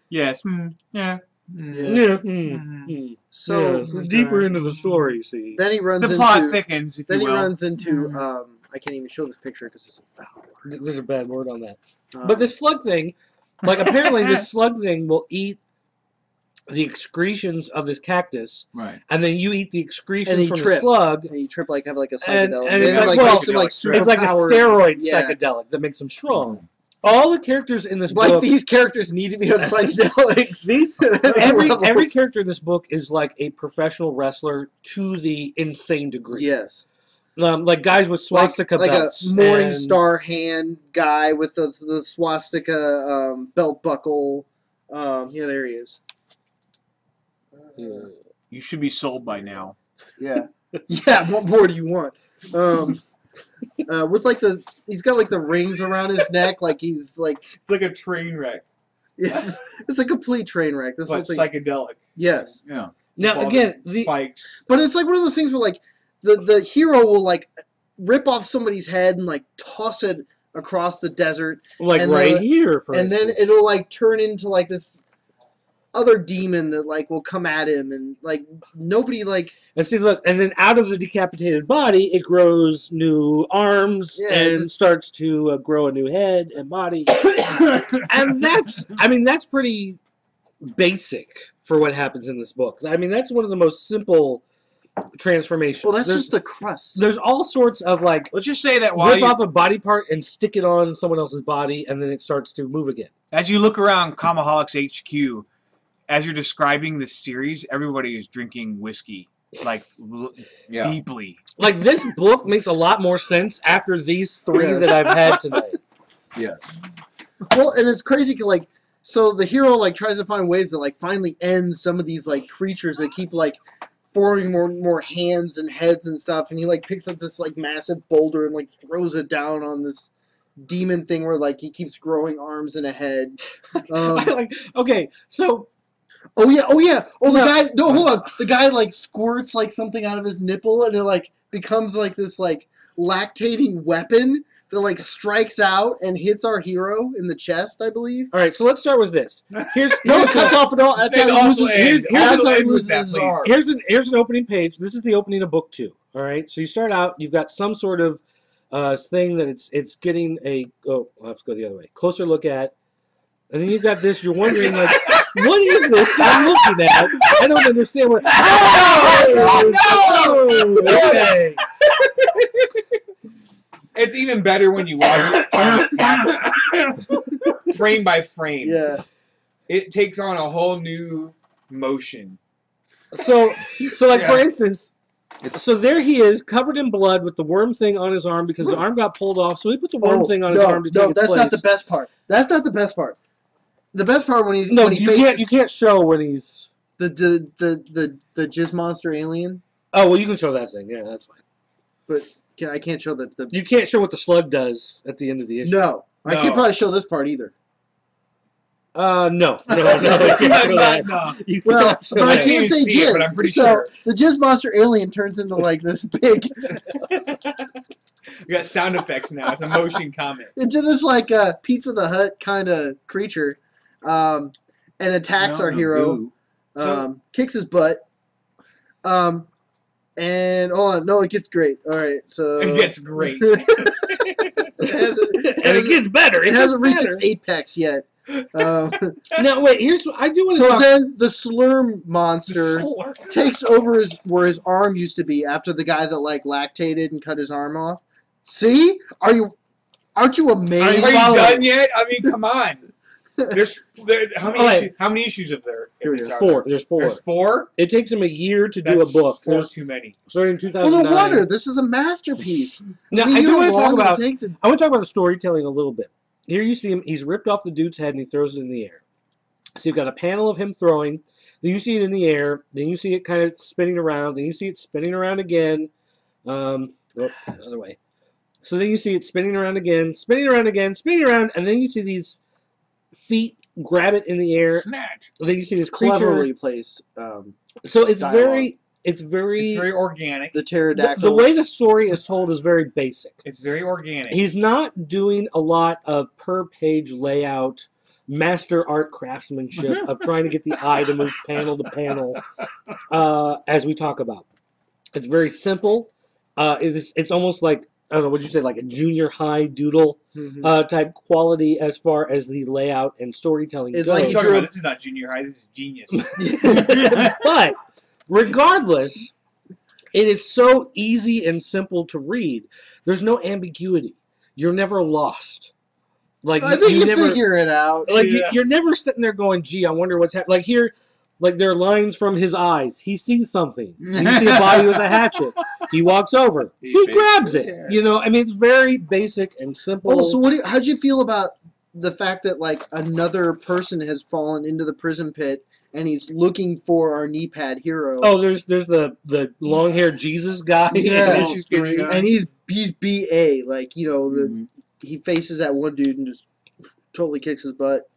Yes. Yeah. So deeper into the story, see. Then he runs the plot thickens. Then he runs into I can't even show this picture because there's a foul word. There's a bad word on that. But this slug thing, like apparently this slug thing will eat the excretions of this cactus, right? And then you eat the excretions from the slug, and you trip like have like a psychedelic. And it's it's like a steroid psychedelic that makes them strong. All the characters in this book... Like, these characters need to be on psychedelics. Every character in this book is like a professional wrestler to the insane degree. Yes. Like guys with swastika belts. Like a Morning Star hand guy with the swastika belt buckle. Yeah, there he is. You should be sold by now. Yeah. Yeah, what more do you want? With like he's got like the rings around his neck, like he's like it's like a train wreck. Yeah, it's a complete train wreck. This whole thing. Psychedelic. Yes. Yeah. Now again, the spikes. But it's like one of those things where like the hero will like rip off somebody's head and like toss it across the desert, like right here, for and instance. then it'll like turn into like this other demon that like will come at him, and like nobody like. And see, look, and then out of the decapitated body, it grows new arms and starts to grow a new head and body. And that's pretty basic for what happens in this book. I mean, that's one of the most simple transformations. Well, that's just the crust. There's all sorts of like, let's just say that rip off a body part and stick it on someone else's body, and then it starts to move again. As you look around Comiholics HQ, as you're describing this series, everybody is drinking whiskey. Like, deeply. Like, this book makes a lot more sense after these 3 that I've had tonight. Yes. Well, and it's crazy, like, so the hero, like, tries to find ways to, like, finally end some of these, like, creatures that keep, like, forming more hands and heads and stuff, and he, like, picks up this, like, massive boulder and, like, throws it down on this demon thing where like he keeps growing arms and a head. Okay, so Oh yeah. Oh, the No. guy. No, hold on. The guy like squirts like something out of his nipple, and it like becomes like this like lactating weapon that like strikes out and hits our hero in the chest, I believe. all right, so let's start with this. Here's No, it cuts off and all. That's And how he also loses. ends- That's also how he end with loses that, his please. arm. here's an opening page. This is the opening of book 2. All right, so you start out. You've got some sort of thing that it's getting a. Oh, I'll have to go the other way. Closer look at, and then you've got this. You're wondering like, what is this I'm looking at? I don't understand what. Oh, okay. It's even better when you watch it frame by frame. Yeah. It takes on a whole new motion. So like Yeah. for instance, so there he is, covered in blood with the worm thing on his arm because his arm got pulled off. So he put the worm thing on his arm to take its that's place. not the best part. That's not the best part. The best part when he's No, when he you faces can't show when he's. the jizz monster alien. Oh well, you can show that thing. Yeah, that's fine. But I can't show the You can't show what the slug does at the end of the issue. no. I No. can't probably show this part either. No, you can't show that. No. You Well, cannot show but I that. can't say see it, jizz. but I'm pretty so sure. the jizz monster alien turns into like this big, We got sound effects now. It's a motion comic. into this like Pizza the Hut kind of creature, and attacks our hero. Kicks his butt. And hold on, no, it gets great. All right, so It gets great. it hasn't, And it gets better. it hasn't reached its apex yet. Now wait, here's what I do want to So talk. then the slurm monster Slurm. takes over where his arm used to be after the guy that like lactated and cut his arm off. See? Aren't you amazed? Are you done yet? I mean, come on. How many issues of there? Here we go. 4. There's 4. There's 4. It takes him a year to do That's a book. 4 There's- too many. starting in Well, 2009. no wonder. This is a masterpiece. Now I mean, I you do know want to how talk long about. it'll take to. I want to talk about the storytelling a little bit. Here you see him. He's ripped off the dude's head and he throws it in the air. So you've got a panel of him throwing. Then you see it in the air. Then you see it kind of spinning around. Then you see it spinning around again. Other way. So then you see it spinning around again, spinning around again, spinning around, and then you see these feet grab it in the air. Snatch. Then you see this creature. Cleverly placed. So it's dialogue. It's very organic. The the pterodactyl. way the story is told is very basic. It's very organic. He's not doing a lot of per page layout, master art craftsmanship of trying to get the eye to move panel to panel, as we talk about. It's very simple. It's almost like, I don't know, what you say, like a junior high doodle Mhm. type quality as far as the layout and storytelling It's goes. like What are he you talking drew about? a- This is not junior high. This is genius. But regardless, it is so easy and simple to read. There's no ambiguity. You're never lost. Like I think you never figure it out. like Yeah. you're never sitting there going, "Gee, I wonder what's happening." Like here, like there are lines from his eyes. He sees something. You see a body with a hatchet. He walks over. He grabs it. Yeah. You know, I mean, it's very basic and simple. Oh, so how'd you feel about the fact that like another person has fallen into the prison pit and he's looking for our knee pad hero? Oh, there's the long haired Jesus guy. Yeah. Issue 3. And he's BA, like Mm-hmm. he faces that one dude and just totally kicks his butt.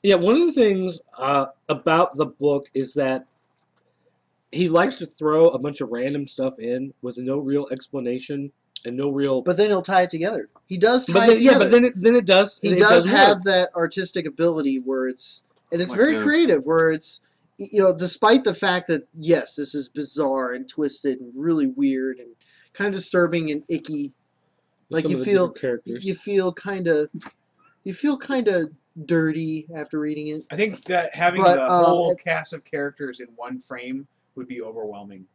Yeah, one of the things about the book is that he likes to throw a bunch of random stuff in with no real explanation and no real. But then he'll tie it together. He does tie But it then, yeah, together. but then it does. he and it does have work. that artistic ability where it's Like very the- creative, where it's despite the fact that yes, this is bizarre and twisted and really weird and kind of disturbing and icky. Like Some you of the feel different characters. you feel kind of dirty after reading it. I think that having But, the whole cast of characters in one frame would be overwhelming.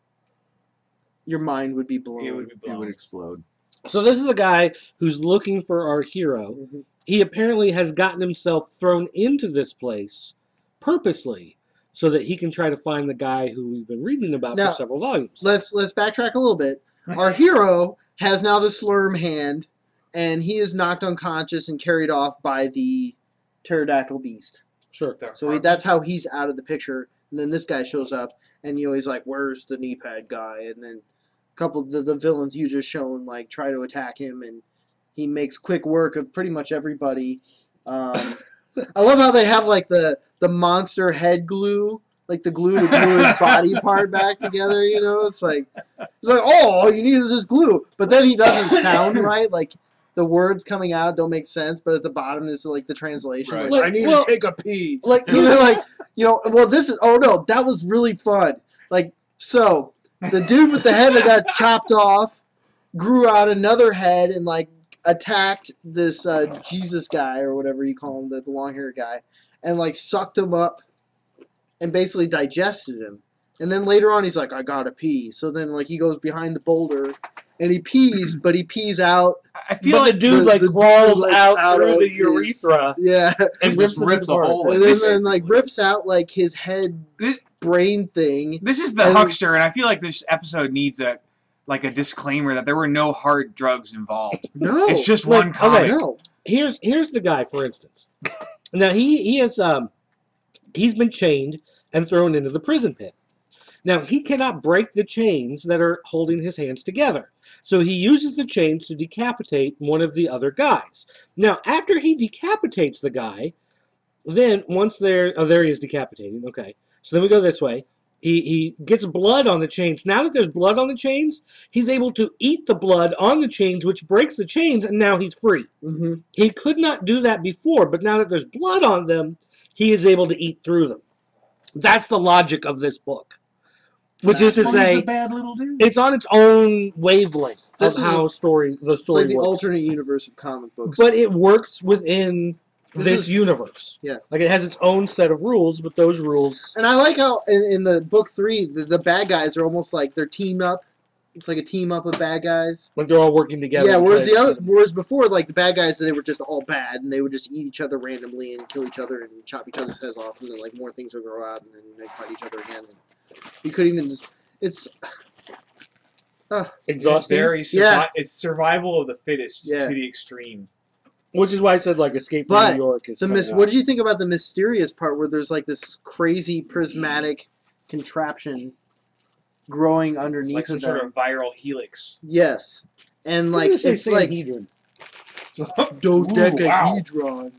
Your mind would be blown. It would be It blown. would explode. So this is a guy who's looking for our hero. Mhm. He apparently has gotten himself thrown into this place purposely so that he can try to find the guy who we've been reading about Now, for several volumes. Let's backtrack a little bit. Our hero has now the slurm hand, and he is knocked unconscious and carried off by the pterodactyl beast. Sure. So that's how he's out of the picture. And then this guy shows up, and he's like, "Where's the knee pad guy?" And then a couple of the villains you just shown like try to attack him, and he makes quick work of pretty much everybody. I love how they have like the monster head glue, like the glue to glue his body part back together. You know, it's like oh, all you need is this glue. But then he doesn't sound right. Like the words coming out don't make sense. But at the bottom is like the translation. Right. Like, I need to take a pee. Like, So they're like, well, this is. Oh no, that was really fun. Like so, the dude with the head that got chopped off grew out another head and like attacked this Jesus guy or whatever you call him, the long haired guy, and like sucked him up and basically digested him. And then later on he's like, I gotta pee. So then like he goes behind the boulder and he pees, but he pees out. I feel but like the dude the dude, crawls like, out through of the his- urethra Yeah. and Just rips the rips dude a apart. hole And in then like rips out like his head brain thing. this is the And- huckster, and I feel like this episode needs a disclaimer that there were no hard drugs involved. No. It's just Like, one comic. No. Here's the guy, for instance. Now he has he's been chained and thrown into the prison pit. Now he cannot break the chains that are holding his hands together. So he uses the chains to decapitate one of the other guys. Now after he decapitates the guy, then once there he is decapitated. Okay. So then we go this way. He gets blood on the chains. Now that there's blood on the chains, he's able to eat the blood on the chains, which breaks the chains, and now he's free. Mm-hmm. He could not do that before, but now that there's blood on them, he is able to eat through them. That's the logic of this book. Which is to He's say, a bad little dude. it's on its own wavelength This of is how the It's story like the works. alternate universe of comic books. But it works within This this is- universe. yeah. Like it has its own set of rules, but those rules... And I like how in the book 3, the bad guys are almost like they're teamed up. It's like a team up of bad guys. Like they're all working together. Yeah, to whereas try to- whereas before, like the bad guys, they were just all bad, and they would just eat each other randomly and kill each other and chop each other's heads off, and then like more things would grow out, and then they'd fight each other again. And you couldn't even just. It's. Exhausting. Yeah. It's survival of the fittest Yeah. to the extreme. Which is why I said like Escape from But New York is What did you think about the mysterious part where there's like this crazy prismatic contraption growing underneath Like some of them? sort of viral helix. Yes, and like it's like dodecahedron.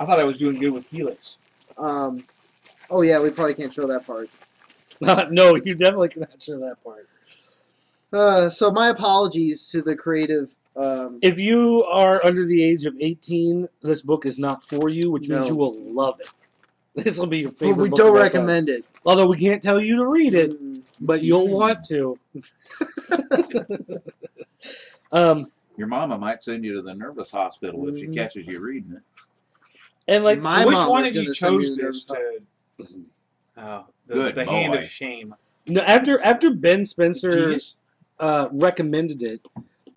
I thought I was doing good with helix. Oh yeah, we probably can't show that part. No, you definitely cannot show that part. So my apologies to the creative. If you are under the age of 18, this book is not for you, which means No. you will love it. This will be your But favorite we book don't of all recommend it. time. Although we can't tell you to read it, Mm. but you'll want to. Your mama might send you to the nervous hospital if she Mhm. catches you reading it. And like, My Which mom one was of you gonna send me chose to this the to... Oh, Good the hand boy. of shame. no, after Ben Spencer Genius. recommended it,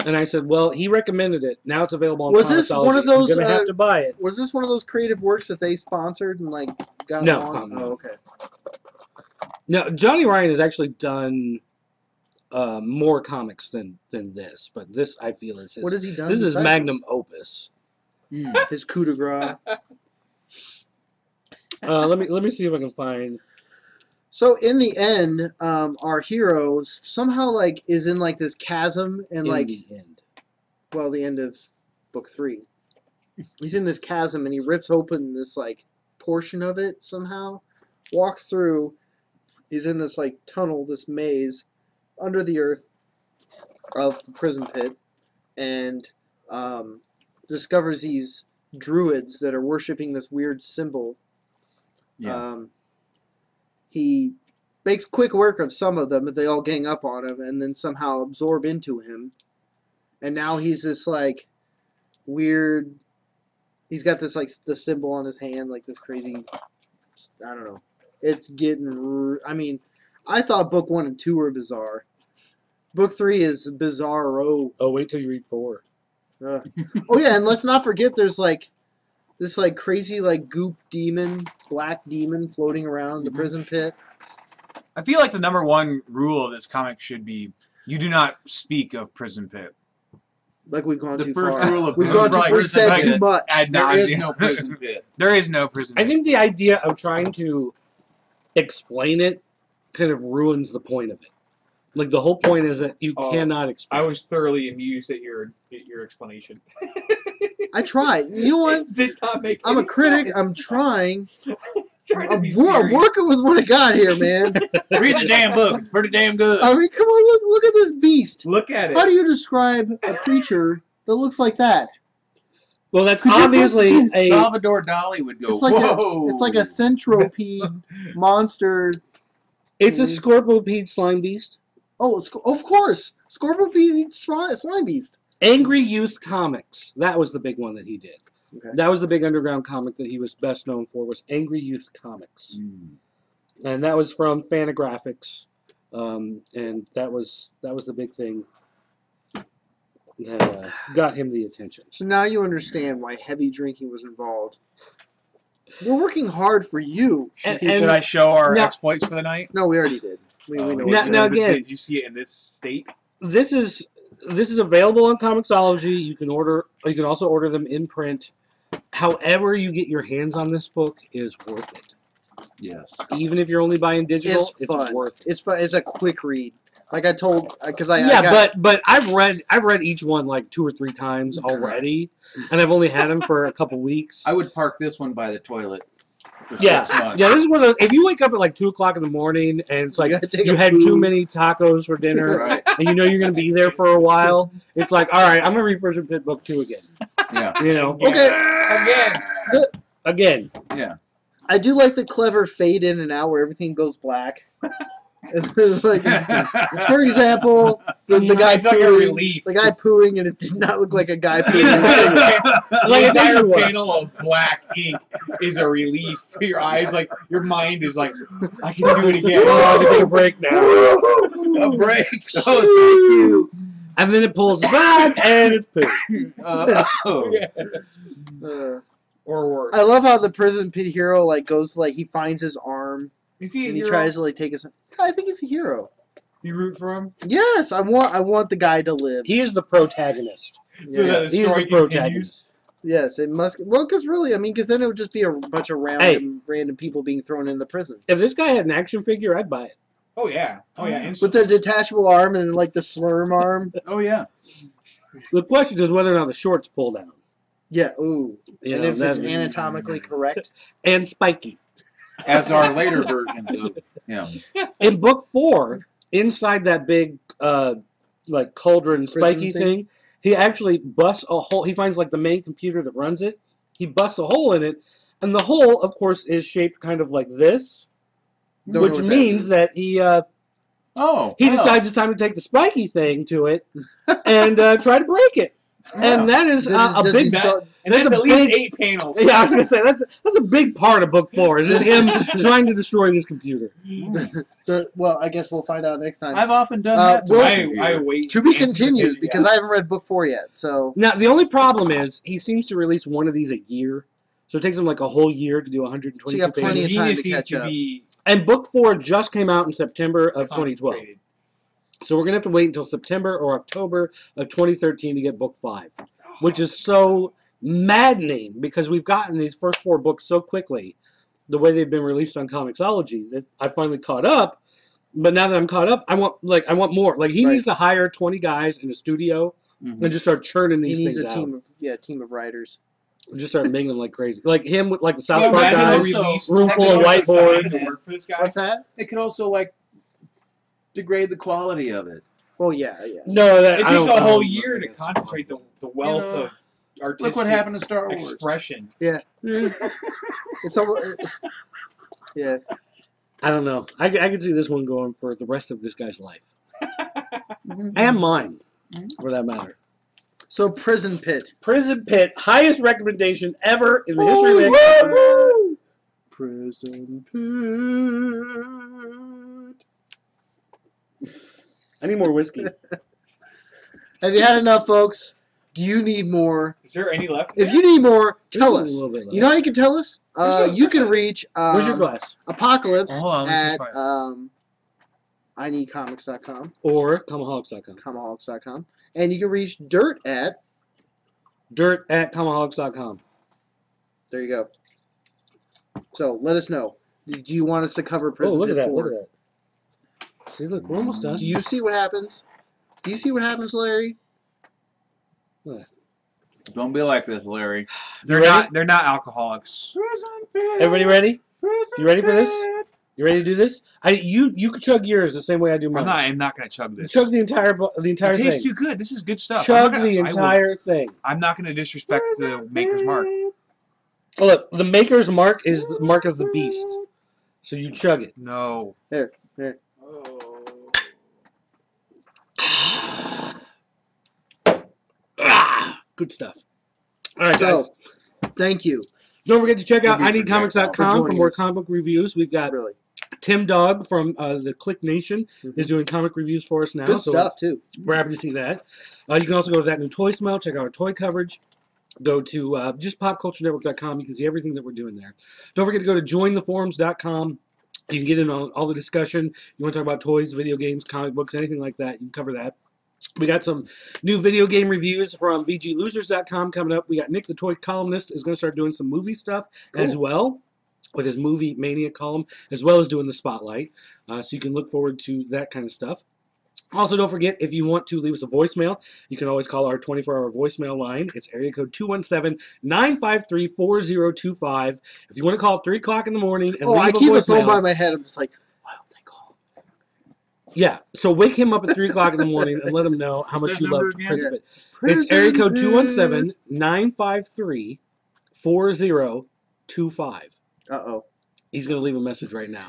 and I said, well, he recommended it. Now it's available on Was this Comixology. one of those, I'm gonna have to buy it. Was this one of those creative works that they sponsored and like got No. on? Oh, okay. Now, Johnny Ryan has actually done more comics than this, but this I feel is his. What has he done? This is besides magnum opus. His coup de grace. Let me see if I can find. So in the end, our hero somehow like is in like this chasm and In like the end. the end of book 3. He's in this chasm and he rips open this like portion of it somehow, walks through. He's in this like tunnel, this maze under the earth of the prison pit, and discovers these druids that are worshiping this weird symbol. Yeah. He makes quick work of some of them, but they all gang up on him and then somehow absorb into him. And now he's this like weird. He's got this like the symbol on his hand, like this crazy. I don't know. It's getting. I mean, I thought book 1 and 2 were bizarre. Book 3 is bizarro. Oh, wait till you read 4. Oh yeah, and let's not forget there's like this like crazy like goop demon, black demon floating around the prison pit. I feel like the #1 rule of this comic should be you do not speak of prison pit. Like we've gone The too first far. rule of We've prison gone too. pit We is said that too much. Ad there is nauseam. no prison pit. There is no prison I pit. think the idea of trying to explain it kind of ruins the point of it. Like the whole point is that you Oh, cannot explain. I was thoroughly amused at your explanation. I try. You know what? It did not make. I'm a any critic. sense. I'm trying. Trying to I'm be working serious. with what I got here, man. Read the damn book. Pretty damn good. I mean, come on, look at this beast. Look at it. How do you describe a creature that looks like that? Well, that's Could you obviously put- a. Salvador Dali would go, It's like whoa. it's like a centropede monster. It's a scorpopede slime beast. Oh, of course, Scorpio slime beast. Angry Youth Comics. That was the big one that he did. Okay. That was the big underground comic that he was best known for. Was Angry Youth Comics, and that was from Fantagraphics, and that was the big thing that got him the attention. So now you understand why heavy drinking was involved. We're working hard for you. Should I show our now- exploits for the night? No, we already did. We know Now- what's now in. again- Did you see it in this state? This is available on Comixology. You can order. You can also order them in print. However, you get your hands on this book is worth it. Yes. Even if you're only buying digital, It's fun. worth it. It's fun. It's a quick read. Like I told, because I Yeah, got, but I've read each one like 2 or 3 times already, and I've only had them for a couple weeks. I would park this one by the toilet. For Yeah, 6 months. yeah. This is one of those. If you wake up at like 2 o'clock in the morning and it's like gotta take you a had poo. too many tacos for dinner, Right. and you know you're going to be there for a while, it's like, all right, I'm gonna read Prison Pit book 2 again. Yeah. You know, Okay. again. Yeah. I do like the clever fade in and out where everything goes black. Like, for example, the guy It's like a pooing, relief. the guy pooing, and it did not look like a guy pooing. The Like, it entire takes you a- panel of black ink is a relief for your eyes. Like your mind is like, I can do it again. Oh, I can take a break now. A break. Oh, thank you. And then it pulls back, and it's poo. Yeah. Uh, Or worse. I love how the prison pit hero like goes like he finds his arm Is he a and he hero? tries to like take his. I think he's a hero. You root for him? Yes, I want the guy to live. He is the protagonist. So Yeah. that the He is story the continues? protagonist. Yes, it must. Well, because really, I mean, because then it would just be a bunch of random people being thrown in the prison If this guy had an action figure, I'd buy it. Oh, yeah. Oh, yeah. with the detachable arm and like the slurm arm. Oh, yeah. The question is whether or not the shorts pull down. Yeah. Ooh. You And know, if it's that- anatomically correct. and spiky. As are later versions of him. In book 4, inside that big like cauldron spiky Prison thing, he actually busts a hole. He finds like the main computer that runs it. He busts a hole in it, and the hole, of course, is shaped kind of like this, Don't know which what that means is. that he Oh. decides it's time to take the spiky thing to it and try to break it. And that is Does- a does big. he so- And that's That's a at least big- 8 panels. Yeah, I was gonna say that's a big part of book 4. Is just him trying to destroy this computer. well, I guess we'll find out next time. I've often done Uh, that. To well- my I computer. wait. To be Answer the continued question, because yeah. I haven't read book 4 yet. So Now the only problem is he seems to release one of these a year, so it takes him like a whole year to do 122 So you got plenty pages. of time Genius to needs catch to up. be And book 4 just came out in September of 2012. concentrated. So we're gonna have to wait until September or October of 2013 to get book 5, which is so maddening because we've gotten these first 4 books so quickly, the way they've been released on Comixology, that I finally caught up. But now that I'm caught up, I want more. Like he Right. needs to hire 20 guys in a studio Mhm. and just start churning he these needs things a out. team of writers. Just start making them like crazy. Like him with like the South Can you Park imagine guys. the release room for full of the design whiteboards. to work for this guy? What's that? It could also, like, degrade the quality of it. Well, yeah. No, that It I takes don't- a I whole don't year think to that's concentrate possible. the wealth You know, of artistic Look what happened to Star Wars. expression. It's almost. Yeah. I don't know. I could see this one going for the rest of this guy's life. And mine, for that matter. So Prison Pit. Prison Pit, highest recommendation ever in the history of X. Prison Pit. I need more whiskey. Have you had enough, folks? Do you need more? Is there any left? If you need more, tell There's a us. little bit left. You know how you can tell us? You can reach Where's your glass? Apocalypse Hold on, let me at find ineedcomics.com, Or Comiholics.com. comaholics.com, and you can reach Dirt at. Dirt@Comiholics.com. There you go. So let us know. Do you want us to cover Oh, Prison look at Pit that. 4? Look at that. See, look, we're almost done. Do you see what happens? Do you see what happens, Larry? What? Don't be like this, Larry. They're not alcoholics. Everybody ready? You ready for this? You ready to do this? You could chug yours the same way I do mine. I'm not going to chug this. Chug the entire It thing. tastes too good. This is good stuff. Chug the entire thing. I'm not going to disrespect the maker's mark. Oh, look, the maker's mark is the mark of the beast. So you chug it. No. Here. Good stuff. All right, guys. Thank you. Don't forget to check out Thank you for IneedComics.com for joining more us. comic book reviews. We've got Really. Tim Dog from the Click Nation is doing comic reviews for us now. Good so stuff, too. We're happy to see that. You can also go to That New Toy Smell, check out our toy coverage. Go to just popculturenetwork.com. You can see everything that we're doing there. Don't forget to go to jointheforums.com. You can get in on all the discussion. You want to talk about toys, video games, comic books, anything like that, you can cover that. We got some new video game reviews from VGLosers.com coming up. We got Nick, the toy columnist, is going to start doing some movie stuff as well, with his Movie Mania column, as well as doing the Spotlight. So you can look forward to that kind of stuff. Also, don't forget, if you want to leave us a voicemail, you can always call our 24-hour voicemail line. It's area code 217-953-4025. If you want to call at 3 o'clock in the morning and leave I a keep a phone voicemail, by my head. I'm just like, why don't they call? yeah, so wake him up at 3 o'clock in the morning and let him know how much you love to participate. It's area code 217-953-4025. Uh-oh. He's going to leave a message right now.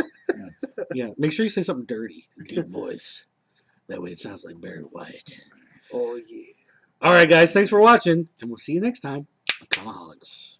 Yeah, make sure you say something dirty. Deep voice. That way it sounds like Barry White. Oh, yeah. All right, guys, thanks for watching, and we'll see you next time on Comiholics.